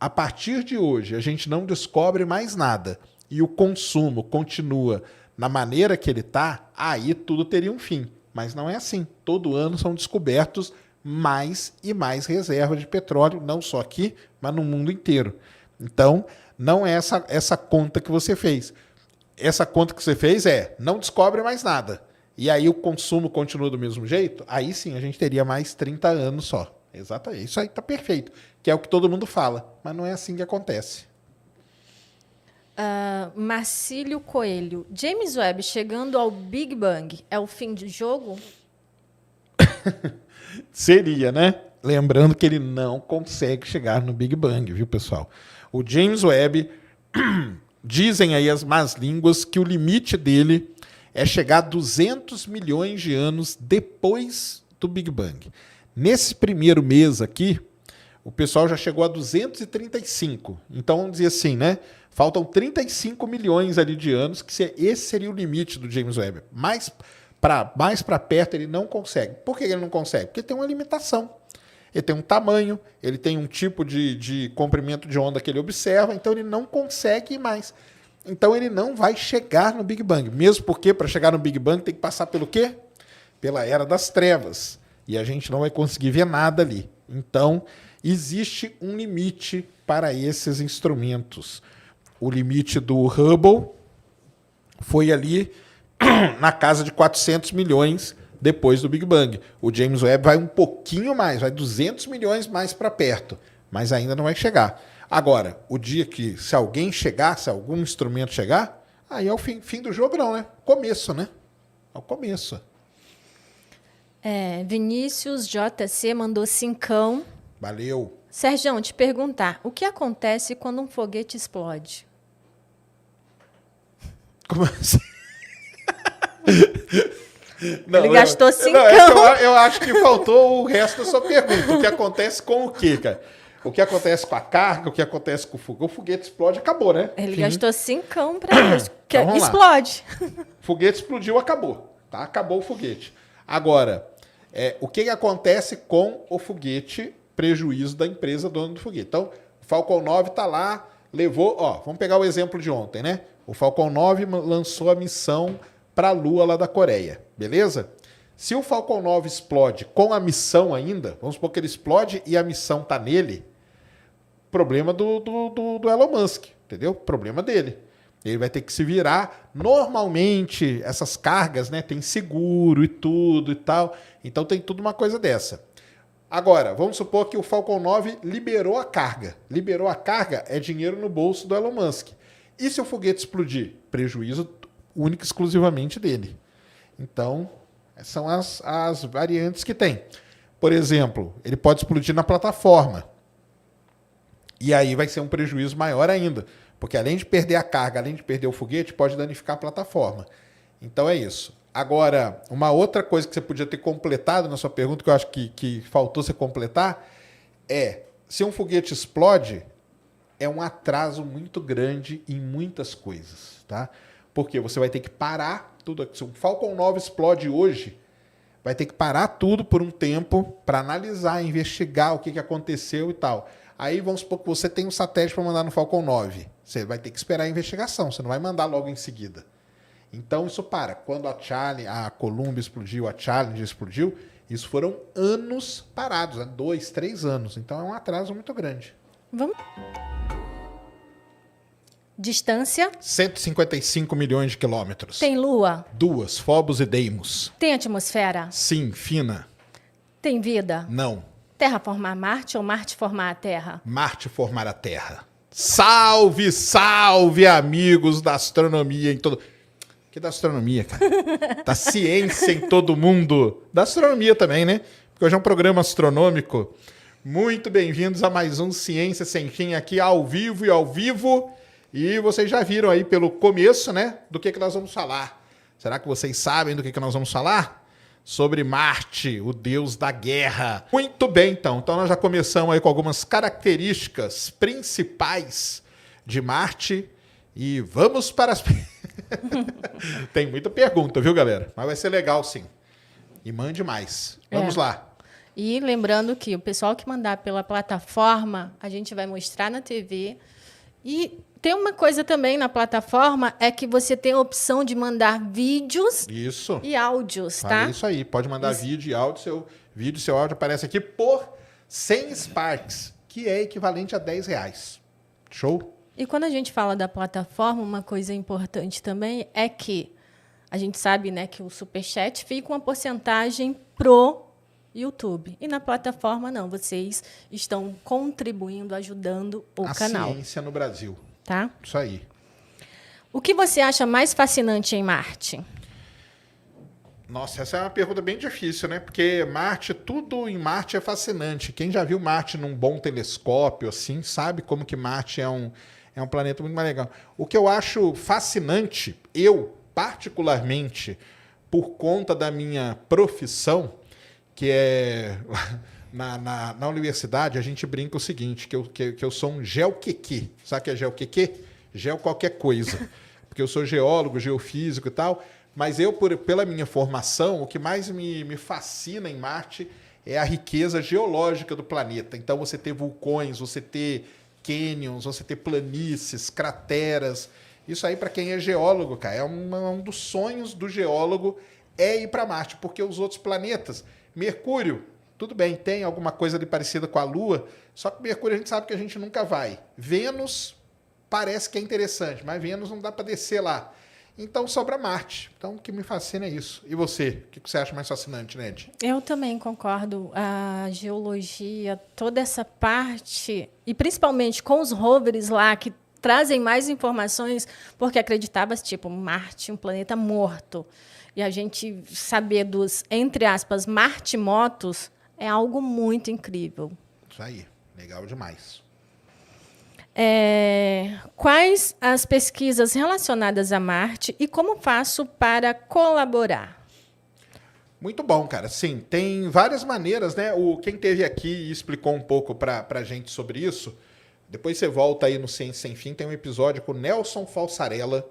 a partir de hoje a gente não descobre mais nada e o consumo continua na maneira que ele está, aí tudo teria um fim. Mas não é assim. Todo ano são descobertos mais e mais reservas de petróleo, não só aqui, mas no mundo inteiro. Então, não é essa conta que você fez. Essa conta que você fez não descobre mais nada. E aí o consumo continua do mesmo jeito, aí sim a gente teria mais 30 anos só. Exatamente. Isso aí tá perfeito. Que é o que todo mundo fala. Mas não é assim que acontece.
Marcílio Coelho. James Webb chegando ao Big Bang é o fim do jogo?
Seria, né? Lembrando que ele não consegue chegar no Big Bang, viu, pessoal? O James Webb, dizem aí as más línguas que o limite dele é chegar a 200 milhões de anos depois do Big Bang. Nesse primeiro mês aqui, o pessoal já chegou a 235. Então, vamos dizer assim, né? Faltam 35 milhões ali de anos, que esse seria o limite do James Webb. Mais para perto ele não consegue. Por que ele não consegue? Porque tem uma limitação. Ele tem um tamanho, ele tem um tipo de comprimento de onda que ele observa, então ele não consegue ir mais. Então ele não vai chegar no Big Bang. Mesmo porque para chegar no Big Bang tem que passar pelo quê? Pela Era das Trevas. E a gente não vai conseguir ver nada ali. Então, existe um limite para esses instrumentos. O limite do Hubble foi ali na casa de 400 milhões depois do Big Bang. O James Webb vai um pouquinho mais, vai 200 milhões mais para perto, mas ainda não vai chegar. Agora, o dia que, se alguém chegar, se algum instrumento chegar, aí é o fim do jogo não, né? Começo, né? É o começo.
Vinícius JC mandou 5.
Valeu.
Sérgio, te perguntar, o que acontece quando um foguete explode?
Como assim?
Não, ele gastou 5.
Eu acho que faltou o resto da sua pergunta. O que acontece com o quê, cara? O que acontece com a carga, o que acontece com o foguete? O foguete explode, acabou, né?
Ele gastou 5 para isso.
Então,
explode.
O foguete explodiu, acabou. Tá? Acabou o foguete. Agora, o que acontece com o foguete, prejuízo da empresa dona do foguete? Então, o Falcon 9 está lá, levou... vamos pegar o exemplo de ontem, né? O Falcon 9 lançou a missão para a Lua lá da Coreia, beleza? Se o Falcon 9 explode com a missão ainda, vamos supor que ele explode e a missão está nele, problema do Elon Musk, entendeu? Problema dele. Ele vai ter que se virar. Normalmente, essas cargas, né, tem seguro e tudo e tal. Então, tem tudo uma coisa dessa. Agora, vamos supor que o Falcon 9 liberou a carga. Liberou a carga é dinheiro no bolso do Elon Musk. E se o foguete explodir? Prejuízo único e exclusivamente dele. Então, são as variantes que tem. Por exemplo, ele pode explodir na plataforma. E aí vai ser um prejuízo maior ainda. Porque além de perder a carga, além de perder o foguete, pode danificar a plataforma. Então é isso. Agora, uma outra coisa que você podia ter completado na sua pergunta, que eu acho que faltou você completar, se um foguete explode, é um atraso muito grande em muitas coisas, tá? Porque você vai ter que parar tudo. Se o Falcon 9 explode hoje, vai ter que parar tudo por um tempo para analisar, investigar o que aconteceu e tal. Aí vamos supor que você tem um satélite para mandar no Falcon 9. Você vai ter que esperar a investigação, você não vai mandar logo em seguida. Então isso para. Quando a Columbia explodiu, a Challenger explodiu, isso foram anos parados, né? 2, 3 anos. Então é um atraso muito grande.
Vamos. Distância?
155 milhões de quilômetros.
Tem lua?
2, Phobos e Deimos.
Tem atmosfera?
Sim, fina.
Tem vida?
Não.
Terra formar Marte ou Marte formar a Terra?
Marte formar a Terra. Salve, salve, amigos da astronomia em todo... Que da astronomia, cara? Da ciência em todo mundo. Da astronomia também, né? Porque hoje é um programa astronômico. Muito bem-vindos a mais um Ciência Sem Fim aqui ao vivo e ao vivo. E vocês já viram aí pelo começo, né? Do que nós vamos falar. Será que vocês sabem do que nós vamos falar? Sobre Marte, o deus da guerra. Muito bem, então. Então nós já começamos aí com algumas características principais de Marte. E vamos para as... Tem muita pergunta, viu, galera? Mas vai ser legal, sim. E mande mais. Vamos lá.
E lembrando que o pessoal que mandar pela plataforma, a gente vai mostrar na TV. E tem uma coisa também na plataforma, é que você tem a opção de mandar vídeos e áudios, tá?
É isso aí. Pode mandar vídeo e áudio. Seu áudio aparece aqui por 100 Sparks, que é equivalente a R$10. Show?
E quando a gente fala da plataforma, uma coisa importante também é que a gente sabe, né, que o Superchat fica uma porcentagem pro YouTube. E na plataforma, não. Vocês estão contribuindo, ajudando o canal.
A ciência no Brasil.
Tá?
Isso aí.
O que você acha mais fascinante em Marte?
Nossa, essa é uma pergunta bem difícil, né? Porque Marte, tudo em Marte é fascinante. Quem já viu Marte num bom telescópio, assim, sabe como que Marte é um planeta muito mais legal. O que eu acho fascinante, eu, particularmente, por conta da minha profissão, que é... Na universidade, a gente brinca o seguinte, que eu sou um geoquequê. Sabe o que é geoquequê? Geo qualquer coisa. Porque eu sou geólogo, geofísico e tal, mas eu, pela minha formação, o que mais me fascina em Marte é a riqueza geológica do planeta. Então, você ter vulcões, você ter cânions, você ter planícies, crateras. Isso aí, para quem é geólogo, cara, é um dos sonhos do geólogo é ir para Marte, porque os outros planetas, Mercúrio, tudo bem, tem alguma coisa ali parecida com a Lua, só que Mercúrio a gente sabe que a gente nunca vai. Vênus parece que é interessante, mas Vênus não dá para descer lá. Então sobra Marte. Então o que me fascina é isso. E você? O que você acha mais fascinante, Ned?
Eu também concordo. A geologia, toda essa parte, e principalmente com os rovers lá, que trazem mais informações, porque acreditava-se, tipo, Marte, um planeta morto. E a gente saber dos, entre aspas, martimotos, é algo muito incrível.
Isso aí, legal demais.
Quais as pesquisas relacionadas a Marte e como faço para colaborar?
Muito bom, cara. Sim, tem várias maneiras, né? Quem esteve aqui e explicou um pouco para a gente sobre isso, depois você volta aí no Ciência Sem Fim, tem um episódio com o Nelson Falsarella,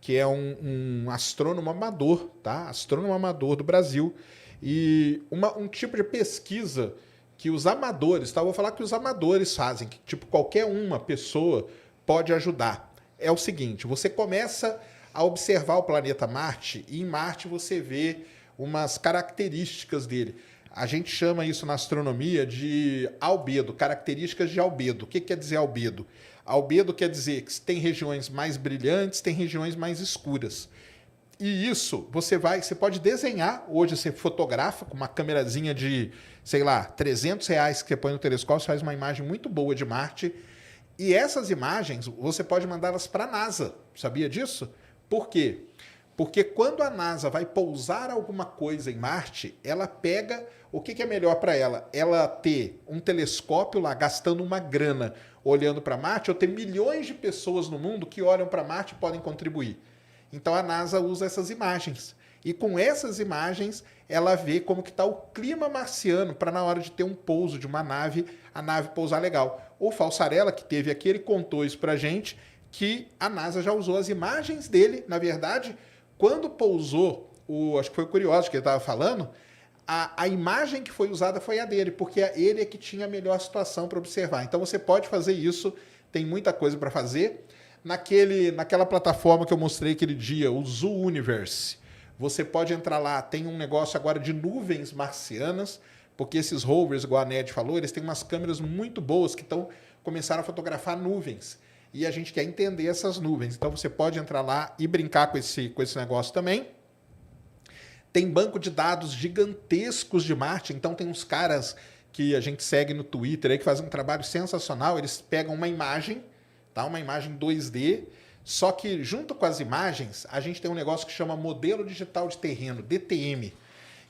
que é um astrônomo amador, tá? Astrônomo amador do Brasil. E um tipo de pesquisa que os amadores, tá? Eu vou falar que os amadores fazem, que tipo qualquer uma pessoa pode ajudar. É o seguinte, você começa a observar o planeta Marte e em Marte você vê umas características dele. A gente chama isso na astronomia de albedo, características de albedo. O que quer dizer albedo? Albedo quer dizer que tem regiões mais brilhantes, tem regiões mais escuras. E isso você pode desenhar, hoje você fotografa com uma câmerazinha de, sei lá, R$300 que você põe no telescópio, você faz uma imagem muito boa de Marte. E essas imagens, você pode mandá-las para a NASA. Sabia disso? Por quê? Porque quando a NASA vai pousar alguma coisa em Marte, ela pega... O que é melhor para ela? Ela ter um telescópio lá gastando uma grana olhando para Marte, ou ter milhões de pessoas no mundo que olham para Marte e podem contribuir. Então a NASA usa essas imagens. E com essas imagens, ela vê como que está o clima marciano para na hora de ter um pouso de uma nave, a nave pousar legal. O Falsarella, que teve aqui, ele contou isso para a gente, que a NASA já usou as imagens dele. Na verdade, quando pousou, acho que foi o Curioso que ele estava falando, a imagem que foi usada foi a dele, porque ele é que tinha a melhor situação para observar. Então você pode fazer isso, tem muita coisa para fazer. naquela plataforma que eu mostrei aquele dia, o Zoo Universe. Você pode entrar lá, tem um negócio agora de nuvens marcianas, porque esses rovers, igual a Ned falou, eles têm umas câmeras muito boas que começaram a fotografar nuvens. E a gente quer entender essas nuvens. Então você pode entrar lá e brincar com esse negócio também. Tem banco de dados gigantescos de Marte, então tem uns caras que a gente segue no Twitter aí que fazem um trabalho sensacional. Eles pegam uma imagem, tá? Uma imagem 2D, só que junto com as imagens a gente tem um negócio que chama Modelo Digital de Terreno, DTM.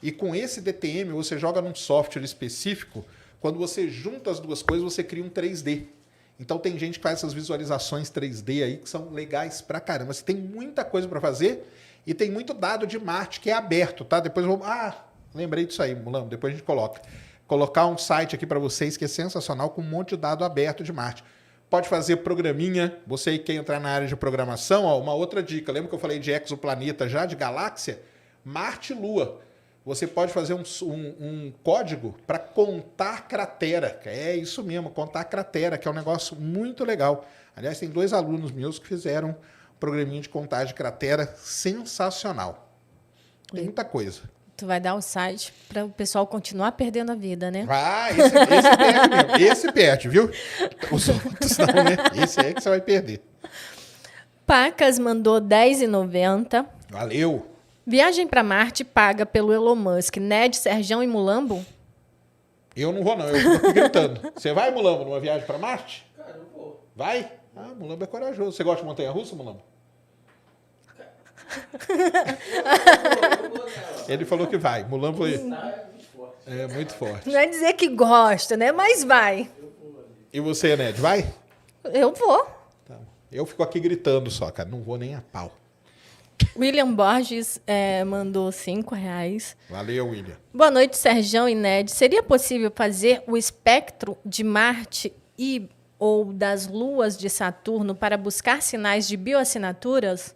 E com esse DTM você joga num software específico, quando você junta as duas coisas você cria um 3D. Então tem gente que faz essas visualizações 3D aí que são legais pra caramba. Você tem muita coisa para fazer e tem muito dado de Marte que é aberto, tá? Depois eu vou... lembrei disso aí, Mulambo, depois a gente coloca. Colocar um site aqui para vocês que é sensacional com um monte de dado aberto de Marte. Pode fazer programinha, você que quer entrar na área de programação, ó, uma outra dica. Lembra que eu falei de exoplaneta já, de galáxia? Marte e Lua. Você pode fazer um código para contar cratera. É isso mesmo, contar cratera, que é um negócio muito legal. Aliás, tem 2 alunos meus que fizeram um programinha de contagem de cratera sensacional. Tem muita coisa.
Tu vai dar o site para o pessoal continuar perdendo a vida, né?
Esse perde mesmo. Esse perde, viu? Os outros não, né? Esse é que você vai perder.
Pacas mandou R$10,90.
Valeu.
Viagem para Marte paga pelo Elon Musk. Ned, Serjão e Mulambo?
Eu não vou, não. Eu fico aqui gritando. Você vai, Mulambo, numa viagem para Marte?
Cara, eu vou.
Vai? Mulambo é corajoso. Você gosta de montanha-russa, Mulambo? Ele falou que vai. Mulambo foi... É muito forte.
Não é dizer que gosta, né? Mas vai.
E você, Ned, vai?
Eu vou.
Tá. Eu fico aqui gritando só, cara. Não vou nem a pau.
William Borges mandou R$5.
Valeu, William.
Boa noite, Serjão e Ned. Seria possível fazer o espectro de Marte ou das luas de Saturno para buscar sinais de bioassinaturas?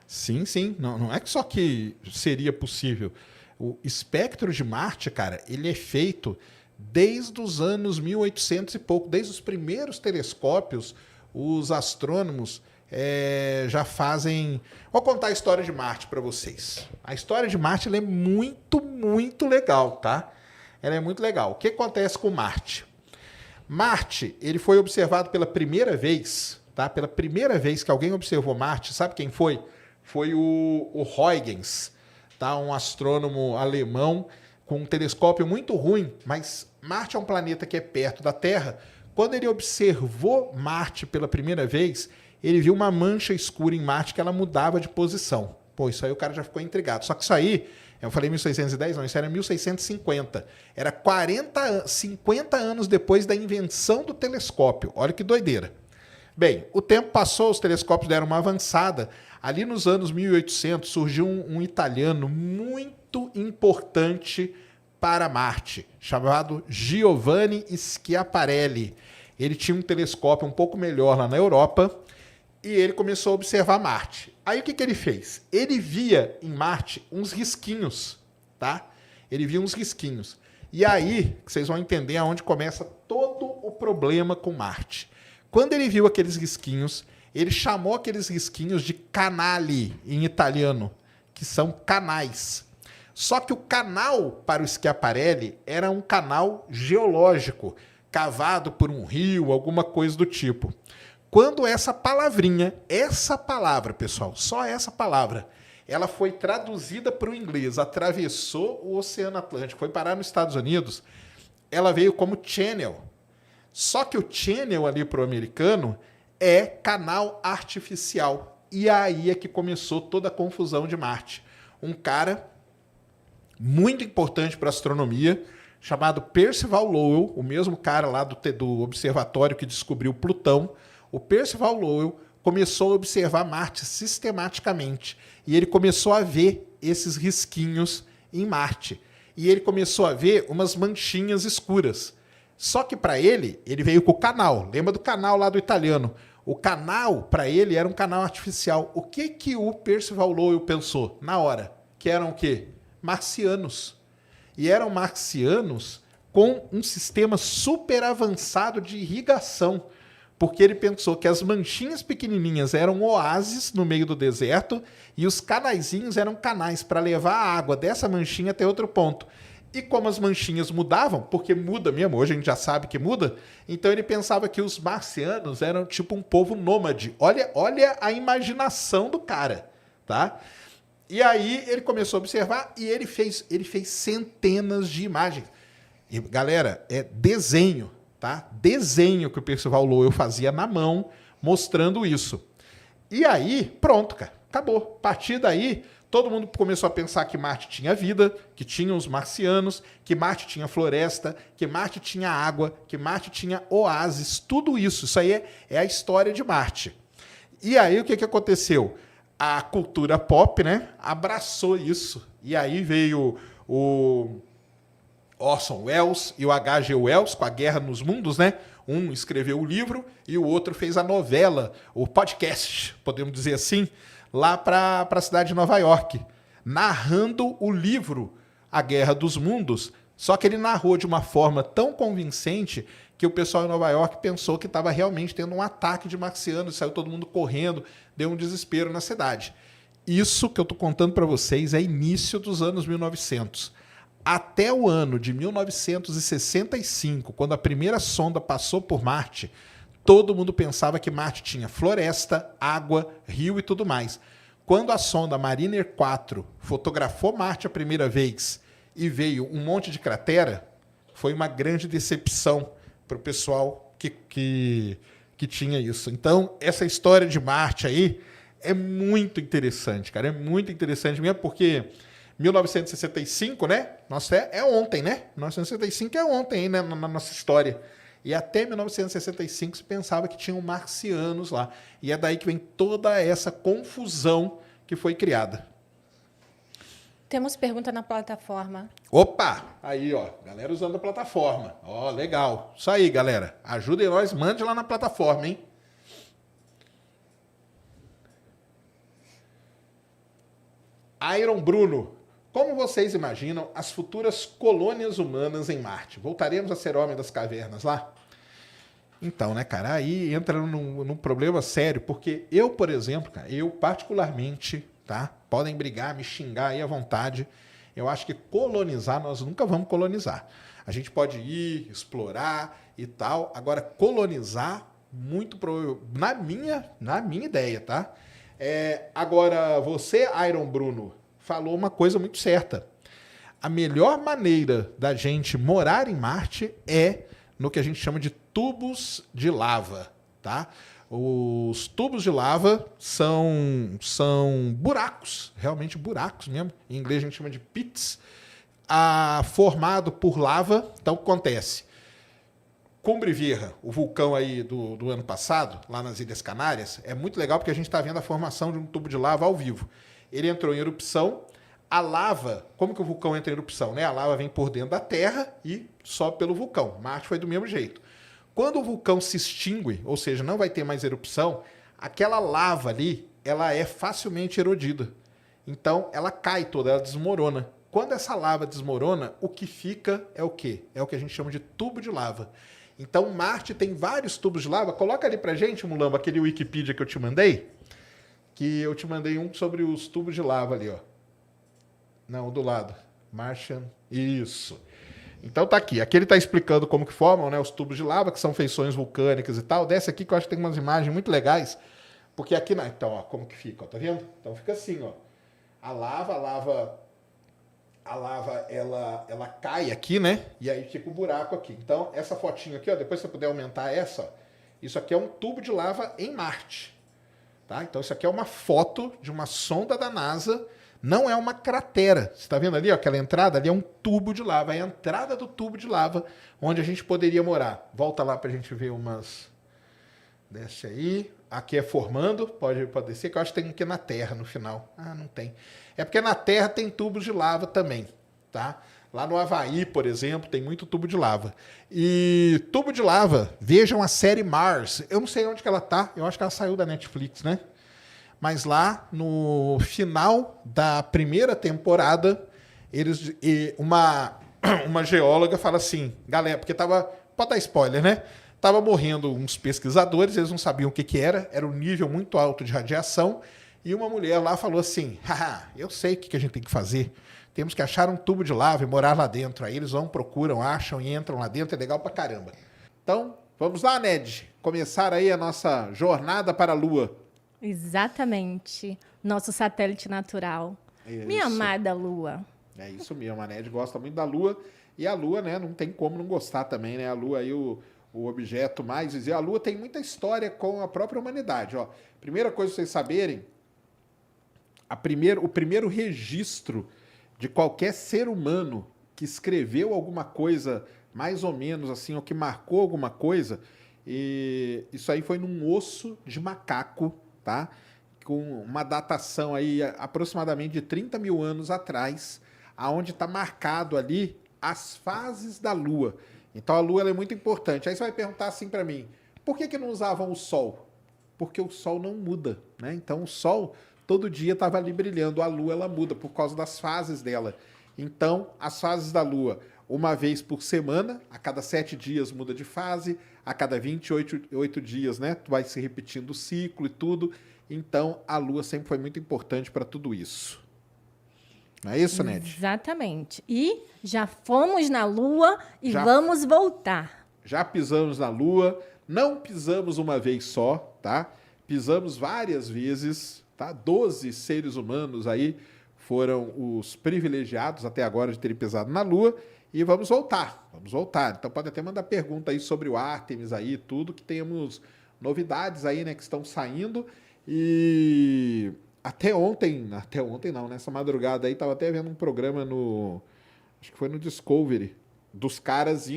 Sim, sim. Não é que só que seria possível. O espectro de Marte, cara, ele é feito desde os anos 1800 e pouco. Desde os primeiros telescópios, os astrônomos já fazem... Vou contar a história de Marte para vocês. A história de Marte ela é muito, muito legal, tá? Ela é muito legal. O que acontece com Marte? Marte, ele foi observado pela primeira vez, tá? Pela primeira vez que alguém observou Marte, sabe quem foi? Foi o Huygens, tá? Um astrônomo alemão com um telescópio muito ruim, mas Marte é um planeta que é perto da Terra. Quando ele observou Marte pela primeira vez, ele viu uma mancha escura em Marte que ela mudava de posição. Pô, isso aí o cara já ficou intrigado. Só que isso aí, eu falei 1610, não, isso era 1650. Era 50 anos depois da invenção do telescópio. Olha que doideira. Bem, o tempo passou, os telescópios deram uma avançada. Ali nos anos 1800 surgiu um italiano muito importante para Marte, chamado Giovanni Schiaparelli. Ele tinha um telescópio um pouco melhor lá na Europa e ele começou a observar Marte. Aí o que ele fez? Ele via em Marte uns risquinhos, tá? Ele via uns risquinhos. E aí vocês vão entender aonde começa todo o problema com Marte. Quando ele viu aqueles risquinhos, ele chamou aqueles risquinhos de canali, em italiano, que são canais. Só que o canal para o Schiaparelli era um canal geológico, cavado por um rio, alguma coisa do tipo. Quando essa palavrinha, essa palavra, pessoal, só essa palavra, ela foi traduzida para o inglês, atravessou o Oceano Atlântico, foi parar nos Estados Unidos, ela veio como channel. Só que o channel ali para o americano é canal artificial. E aí é que começou toda a confusão de Marte. Um cara muito importante para a astronomia, chamado Percival Lowell, o mesmo cara lá do observatório que descobriu Plutão. O Percival Lowell começou a observar Marte sistematicamente. E ele começou a ver esses risquinhos em Marte. E ele começou a ver umas manchinhas escuras. Só que para ele veio com o canal. Lembra do canal lá do italiano? O canal, para ele, era um canal artificial. O que o Percival Lowell pensou na hora? Que eram o quê? Marcianos. E eram marcianos com um sistema super avançado de irrigação. porque ele pensou que as manchinhas pequenininhas eram oásis no meio do deserto e os canaizinhos eram canais para levar a água dessa manchinha até outro ponto. E como as manchinhas mudavam, porque muda mesmo, hoje a gente já sabe que muda, então ele pensava que os marcianos eram tipo um povo nômade. Olha a imaginação do cara, tá? E aí ele começou a observar e ele fez centenas de imagens. E, galera, é desenho, tá? Desenho que o Percival Lowell fazia na mão, mostrando isso. E aí, pronto, cara, acabou. A partir daí, todo mundo começou a pensar que Marte tinha vida, que tinha os marcianos, que Marte tinha floresta, que Marte tinha água, que Marte tinha oásis, tudo isso. Isso aí é a história de Marte. E aí, o que aconteceu? A cultura pop, né, abraçou isso. E aí veio o Orson Welles e o H.G. Wells com a Guerra nos Mundos, né? Um escreveu o livro e o outro fez a novela, o podcast, podemos dizer assim, lá para a cidade de Nova York, narrando o livro A Guerra dos Mundos, só que ele narrou de uma forma tão convincente que o pessoal em Nova York pensou que estava realmente tendo um ataque de marcianos, saiu todo mundo correndo, deu um desespero na cidade. Isso que eu estou contando para vocês é início dos anos 1900. Até o ano de 1965, quando a primeira sonda passou por Marte, todo mundo pensava que Marte tinha floresta, água, rio e tudo mais. Quando a sonda Mariner 4 fotografou Marte a primeira vez e veio um monte de cratera, foi uma grande decepção para o pessoal que tinha isso. Então, essa história de Marte aí é muito interessante, cara. É muito interessante mesmo, porque 1965, né? Nossa, é ontem, né? 1965 é ontem, né? Na nossa história. E até 1965 se pensava que tinham marcianos lá. E é daí que vem toda essa confusão que foi criada.
Temos pergunta na plataforma.
Opa! Aí, ó. Galera usando a plataforma. Ó, legal. Isso aí, galera. Ajudem nós, mande lá na plataforma, hein? Iron Bruno. Como vocês imaginam as futuras colônias humanas em Marte? Voltaremos a ser homem das cavernas lá? Então, né, cara, aí entra num problema sério, porque eu, por exemplo, cara, eu particularmente, tá? Podem brigar, me xingar aí à vontade. Eu acho que colonizar, nós nunca vamos colonizar. A gente pode ir, explorar e tal. Agora, colonizar, muito provável, na minha ideia, tá? Agora, você, Iron Bruno, falou uma coisa muito certa. A melhor maneira da gente morar em Marte é no que a gente chama de tubos de lava, tá? Os tubos de lava são buracos, realmente buracos mesmo. Em inglês a gente chama de pits, formado por lava. Então, o que acontece? Cumbre Vieja, o vulcão aí do ano passado, lá nas Ilhas Canárias, é muito legal porque a gente está vendo a formação de um tubo de lava ao vivo. Ele entrou em erupção, a lava, como que o vulcão entra em erupção, né? A lava vem por dentro da Terra e sobe pelo vulcão. Marte foi do mesmo jeito. Quando o vulcão se extingue, ou seja, não vai ter mais erupção, aquela lava ali, ela é facilmente erodida. Então, ela cai toda, ela desmorona. Quando essa lava desmorona, o que fica é o quê? É o que a gente chama de tubo de lava. Então, Marte tem vários tubos de lava. Coloca ali pra gente, Mulamba, aquele Wikipedia que eu te mandei. Que eu te mandei um sobre os tubos de lava ali, ó. Não, do lado. Martian. Isso. Então tá aqui. Aqui ele tá explicando como que formam, né, os tubos de lava, que são feições vulcânicas e tal. Desce aqui que eu acho que tem umas imagens muito legais. Porque aqui, então, ó, como que fica, ó, tá vendo? Então fica assim, ó. A lava, ela cai aqui, né? E aí fica um buraco aqui. Então, essa fotinho aqui, ó, depois se você puder aumentar essa, ó, isso aqui é um tubo de lava em Marte. Tá? Então, isso aqui é uma foto de uma sonda da NASA, não é uma cratera. Você está vendo ali, ó, aquela entrada? Ali é um tubo de lava, é a entrada do tubo de lava onde a gente poderia morar. Volta lá para a gente ver umas... Desce aí. Aqui é formando, pode descer, que eu acho que tem aqui na Terra no final. Ah, não tem. É porque na Terra tem tubos de lava também, tá? Lá no Havaí, por exemplo, tem muito tubo de lava. E tubo de lava, vejam a série Mars. Eu não sei onde que ela tá, eu acho que ela saiu da Netflix, né? Mas lá, no final da primeira temporada, uma geóloga fala assim, galera, porque tava... Pode dar spoiler, né? Tava morrendo uns pesquisadores, eles não sabiam o que que era um nível muito alto de radiação, e uma mulher lá falou assim, haha, eu sei o que que a gente tem que fazer, temos que achar um tubo de lava e morar lá dentro. Aí eles vão, procuram, acham e entram lá dentro, é legal pra caramba. Então, vamos lá, Ned, começar aí a nossa jornada para a Lua.
Exatamente. Nosso satélite natural.
Isso.
Minha amada Lua.
É isso mesmo, a Ned gosta muito da Lua, e a Lua, né, não tem como não gostar também, né? A Lua aí, o objeto mais... A Lua tem muita história com a própria humanidade, ó. Primeira coisa pra vocês saberem, o primeiro registro de qualquer ser humano que escreveu alguma coisa, mais ou menos assim, ou que marcou alguma coisa, e isso aí foi num osso de macaco, tá? Com uma datação aí aproximadamente de 30 mil anos atrás, aonde está marcado ali as fases da Lua. Então a Lua ela é muito importante. Aí você vai perguntar assim para mim, por que não usavam o Sol? Porque o Sol não muda, né? Então o Sol todo dia estava ali brilhando, a Lua ela muda por causa das fases dela. Então as fases da Lua, uma vez por semana, a cada 7 dias muda de fase, a cada 28 dias, né? Vai se repetindo o ciclo e tudo. Então a Lua sempre foi muito importante para tudo isso. Não é isso, Ned?
Exatamente. E já fomos na Lua e
Já.
vamos voltar.
Já pisamos na Lua, não pisamos uma vez só, tá? Pisamos várias vezes, tá? 12 seres humanos aí foram os privilegiados até agora de terem pisado na Lua e vamos voltar. Então pode até mandar pergunta aí sobre o Artemis aí, tudo que temos novidades aí, né, que estão saindo e até ontem não, nessa madrugada aí, tava até vendo um programa acho que foi no Discovery, dos caras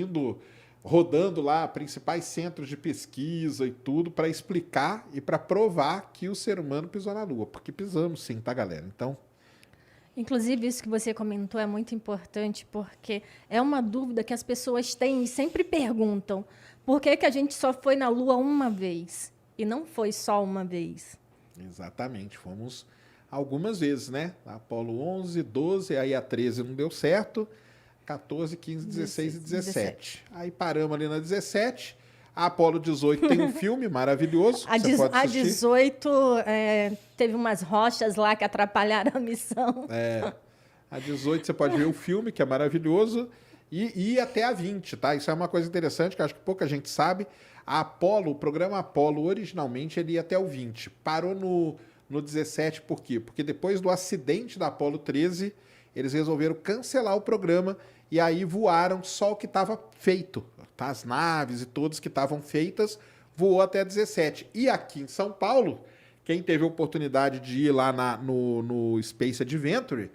rodando lá principais centros de pesquisa e tudo para explicar e para provar que o ser humano pisou na Lua, porque pisamos sim, tá, galera? Então,
Inclusive, isso que você comentou é muito importante, porque é uma dúvida que as pessoas têm e sempre perguntam. Por que que a gente só foi na Lua uma vez? E não foi só uma vez.
exatamente, fomos algumas vezes, né? Apolo 11, 12, aí a 13 não deu certo, 14, 15, 16 e 17. Aí paramos ali na 17. A Apolo 18 tem um filme maravilhoso.
A,
você pode
a
assistir.
18 teve umas rochas lá que atrapalharam a missão.
A 18 você pode ver o filme, que é maravilhoso, e ir até a 20, tá? Isso é uma coisa interessante, que eu acho que pouca gente sabe. A Apolo, o programa Apolo, originalmente, ele ia até o 20. Parou no 17, por quê? Porque depois do acidente da Apolo 13, eles resolveram cancelar o programa e aí voaram só o que estava feito. Tá? As naves e todas que estavam feitas, voou até 17. E aqui em São Paulo, quem teve a oportunidade de ir lá no Space Adventure,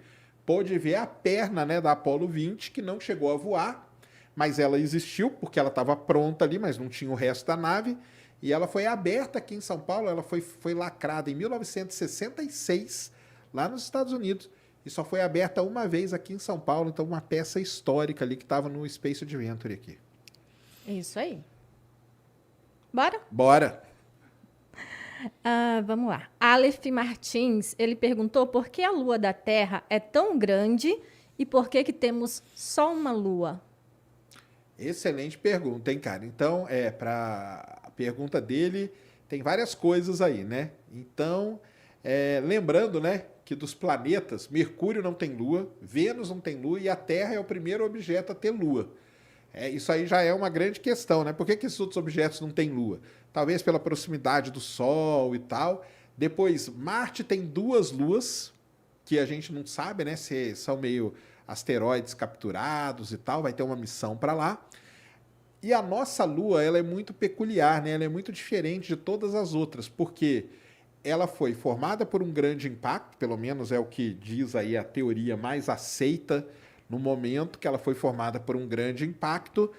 pôde ver a perna, né, da Apolo 20, que não chegou a voar, mas ela existiu porque ela estava pronta ali, mas não tinha o resto da nave. E ela foi aberta aqui em São Paulo, ela foi lacrada em 1966, lá nos Estados Unidos. E só foi aberta uma vez aqui em São Paulo, então uma peça histórica ali que estava no Space Adventure aqui.
Isso aí. Bora?
Bora!
Vamos lá. Aleph Martins, ele perguntou por que a Lua da Terra é tão grande e por que temos só uma Lua?
Excelente pergunta, hein, cara? Então, para a pergunta dele, tem várias coisas aí, né? Então, lembrando, né, que dos planetas, Mercúrio não tem Lua, Vênus não tem Lua e a Terra é o primeiro objeto a ter Lua. Isso aí já é uma grande questão, né? Por que esses outros objetos não têm Lua? Talvez pela proximidade do Sol e tal. Depois, Marte tem 2 luas, que a gente não sabe, né? Se são meio asteroides capturados e tal, vai ter uma missão para lá. E a nossa Lua, ela é muito peculiar, né? Ela é muito diferente de todas as outras, porque ela foi formada por um grande impacto, pelo menos é o que diz aí a teoria mais aceita no momento, que ela foi formada por um grande impacto,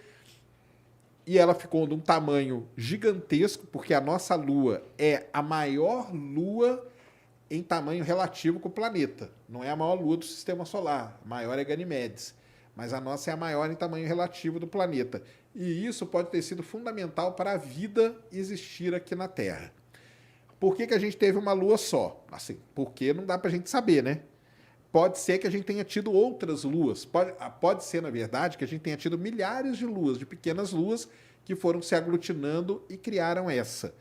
e ela ficou de um tamanho gigantesco, porque a nossa Lua é a maior Lua em tamanho relativo com o planeta. Não é a maior Lua do Sistema Solar, a maior é Ganimedes, mas a nossa é a maior em tamanho relativo do planeta. E isso pode ter sido fundamental para a vida existir aqui na Terra. Por que a gente teve uma Lua só? Assim, porque não dá para a gente saber, né? Pode ser que a gente tenha tido outras luas. Pode ser, na verdade, que a gente tenha tido milhares de luas, de pequenas luas, que foram se aglutinando e criaram essa.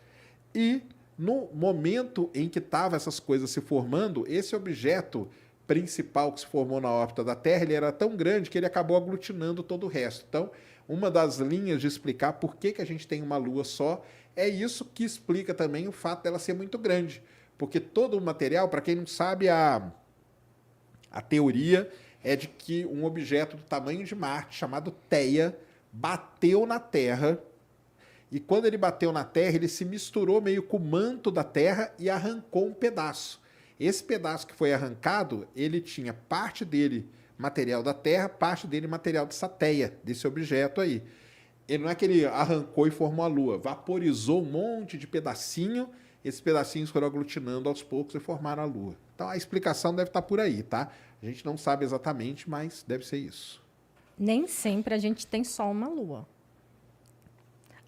E no momento em que estavam essas coisas se formando, esse objeto principal que se formou na órbita da Terra, ele era tão grande que ele acabou aglutinando todo o resto. Então, uma das linhas de explicar por que a gente tem uma Lua só é isso que explica também o fato dela ser muito grande. Porque todo o material, para quem não sabe, a teoria é de que um objeto do tamanho de Marte, chamado Theia, bateu na Terra. E quando ele bateu na Terra, ele se misturou meio com o manto da Terra e arrancou um pedaço. Esse pedaço que foi arrancado, ele tinha parte dele material da Terra, parte dele material dessa Theia, desse objeto aí. Ele não é que ele arrancou e formou a Lua, vaporizou um monte de pedacinho, esses pedacinhos foram aglutinando aos poucos e formaram a Lua. Então a explicação deve estar por aí, tá? A gente não sabe exatamente, mas deve ser isso.
Nem sempre a gente tem só uma Lua.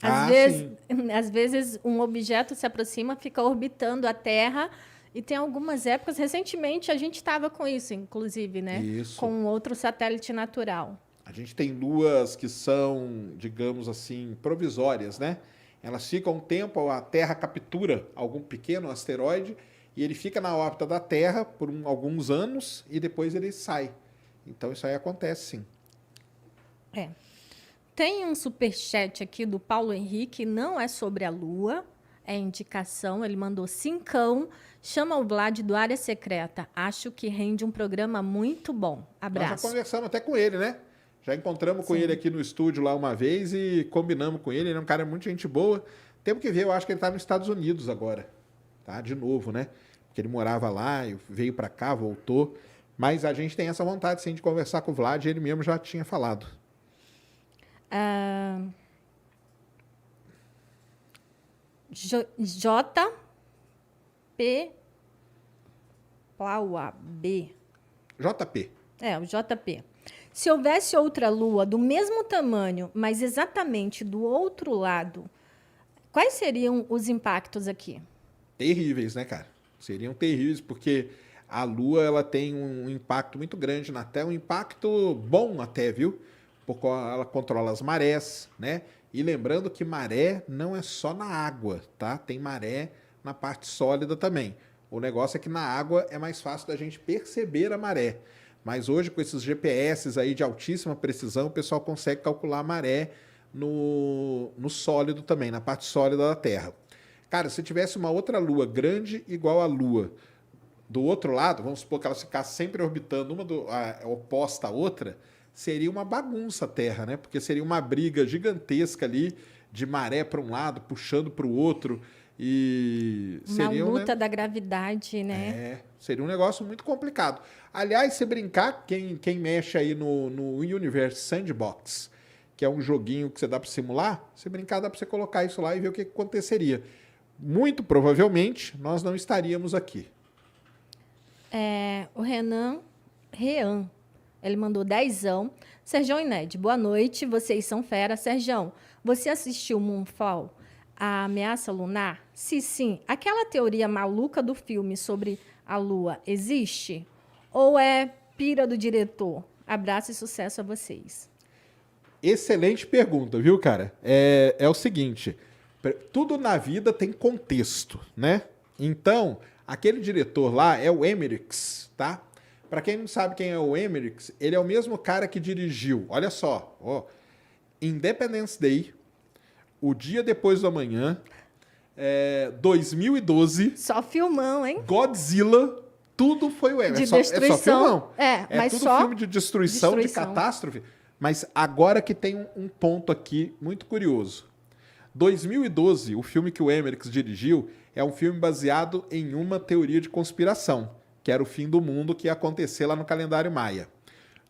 Sim.
Às vezes um objeto se aproxima, fica orbitando a Terra, e tem algumas épocas, recentemente a gente estava com isso, inclusive, né?
Isso.
Com um outro satélite natural.
A gente tem luas que são, digamos assim, provisórias, né? Elas ficam um tempo, a Terra captura algum pequeno asteroide e ele fica na órbita da Terra por alguns anos e depois ele sai. Então isso aí acontece, sim.
É. Tem um superchat aqui do Paulo Henrique, não é sobre a Lua, é indicação, ele mandou 5. Chama o Vlad do Área Secreta. Acho que rende um programa muito bom. Abraço.
Nós já conversamos até com ele, né? Já encontramos com ele aqui no estúdio lá uma vez e combinamos com ele. Ele é um cara muito gente boa. Temos que ver, eu acho que ele está nos Estados Unidos agora. Tá? De novo, né? Porque ele morava lá, veio para cá, voltou. Mas a gente tem essa vontade, sim, de conversar com o Vlad. Ele mesmo já tinha falado.
JP Plaua B.
JP.
É, o JP. Se houvesse outra Lua do mesmo tamanho, mas exatamente do outro lado, quais seriam os impactos aqui?
Terríveis, né, cara? Seriam terríveis, porque a Lua ela tem um impacto muito grande na Terra, um impacto bom até, viu? Porque ela controla as marés, né? E lembrando que maré não é só na água, tá? Tem maré na parte sólida também. O negócio é que na água é mais fácil da gente perceber a maré. Mas hoje, com esses GPS aí de altíssima precisão, o pessoal consegue calcular a maré no sólido também, na parte sólida da Terra. Cara, se tivesse uma outra Lua grande igual a Lua, do outro lado, vamos supor que elas ficassem sempre orbitando uma oposta à outra, seria uma bagunça a Terra, né? Porque seria uma briga gigantesca ali de maré para um lado, puxando para o outro. E seria
uma luta da gravidade, né?
Seria um negócio muito complicado. Aliás, se brincar, quem mexe aí no Universe Sandbox, que é um joguinho que você dá para simular, se brincar, dá para você colocar isso lá e ver o que aconteceria. Muito provavelmente, nós não estaríamos aqui.
O Renan, ele mandou 10. Serjão e Ned, boa noite, vocês são fera. Serjão, você assistiu Moonfall? A ameaça lunar? Se sim, aquela teoria maluca do filme sobre a Lua existe? Ou é pira do diretor? Abraço e sucesso a vocês.
Excelente pergunta, viu, cara? É o seguinte, tudo na vida tem contexto, né? Então, aquele diretor lá é o Emmerich, tá? Para quem não sabe quem é o Emmerich, ele é o mesmo cara que dirigiu, olha só, Independence Day, O Dia Depois do Amanhã, 2012.
Só filmão, hein?
Godzilla, tudo foi o Emmerich.
De destruição.
É só filmão.
Mas
tudo
só
filme de destruição, de catástrofe. Mas agora que tem um ponto aqui muito curioso. 2012, o filme que o Emmerich dirigiu, é um filme baseado em uma teoria de conspiração, que era o fim do mundo que ia acontecer lá no calendário maia.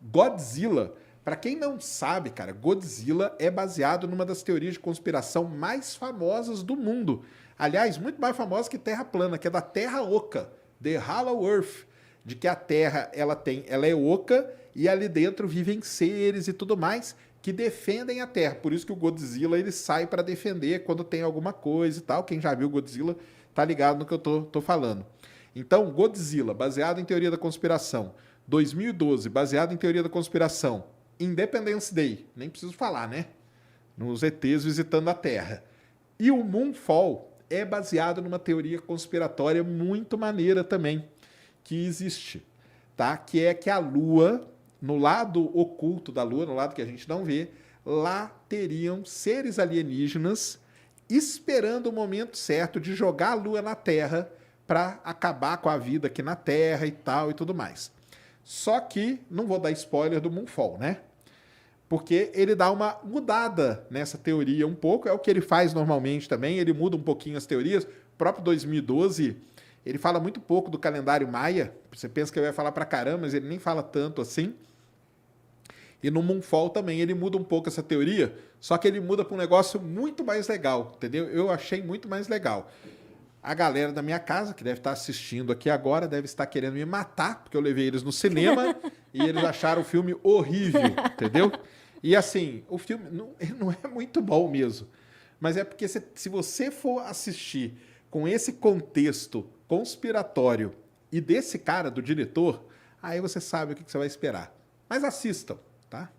Godzilla, para quem não sabe, cara, Godzilla é baseado numa das teorias de conspiração mais famosas do mundo. Aliás, muito mais famosa que Terra plana, que é da Terra Oca, The Hollow Earth, de que a Terra ela é oca e ali dentro vivem seres e tudo mais que defendem a Terra. Por isso que o Godzilla ele sai para defender quando tem alguma coisa e tal. Quem já viu Godzilla tá ligado no que eu tô falando. Então, Godzilla, baseado em teoria da conspiração. 2012, baseado em teoria da conspiração. Independence Day, nem preciso falar, né? nos ETs visitando a Terra. E o Moonfall é baseado numa teoria conspiratória muito maneira também, que existe, tá? Que é que a Lua, no lado oculto da Lua, no lado que a gente não vê, lá teriam seres alienígenas esperando o momento certo de jogar a Lua na Terra para acabar com a vida aqui na Terra e tal e tudo mais. Só que, não vou dar spoiler do Moonfall, né? Porque ele dá uma mudada nessa teoria um pouco, é o que ele faz normalmente também, ele muda um pouquinho as teorias. O próprio 2012, ele fala muito pouco do calendário maia, você pensa que ele vai falar pra caramba, mas ele nem fala tanto assim. E no Moonfall também ele muda um pouco essa teoria, só que ele muda para um negócio muito mais legal, entendeu? Eu achei muito mais legal. A galera da minha casa, que deve estar assistindo aqui agora, deve estar querendo me matar, porque eu levei eles no cinema e eles acharam o filme horrível, entendeu? E assim, o filme não é muito bom mesmo. Mas é porque se você for assistir com esse contexto conspiratório e desse cara, do diretor, aí você sabe o que você vai esperar. Mas assistam, tá?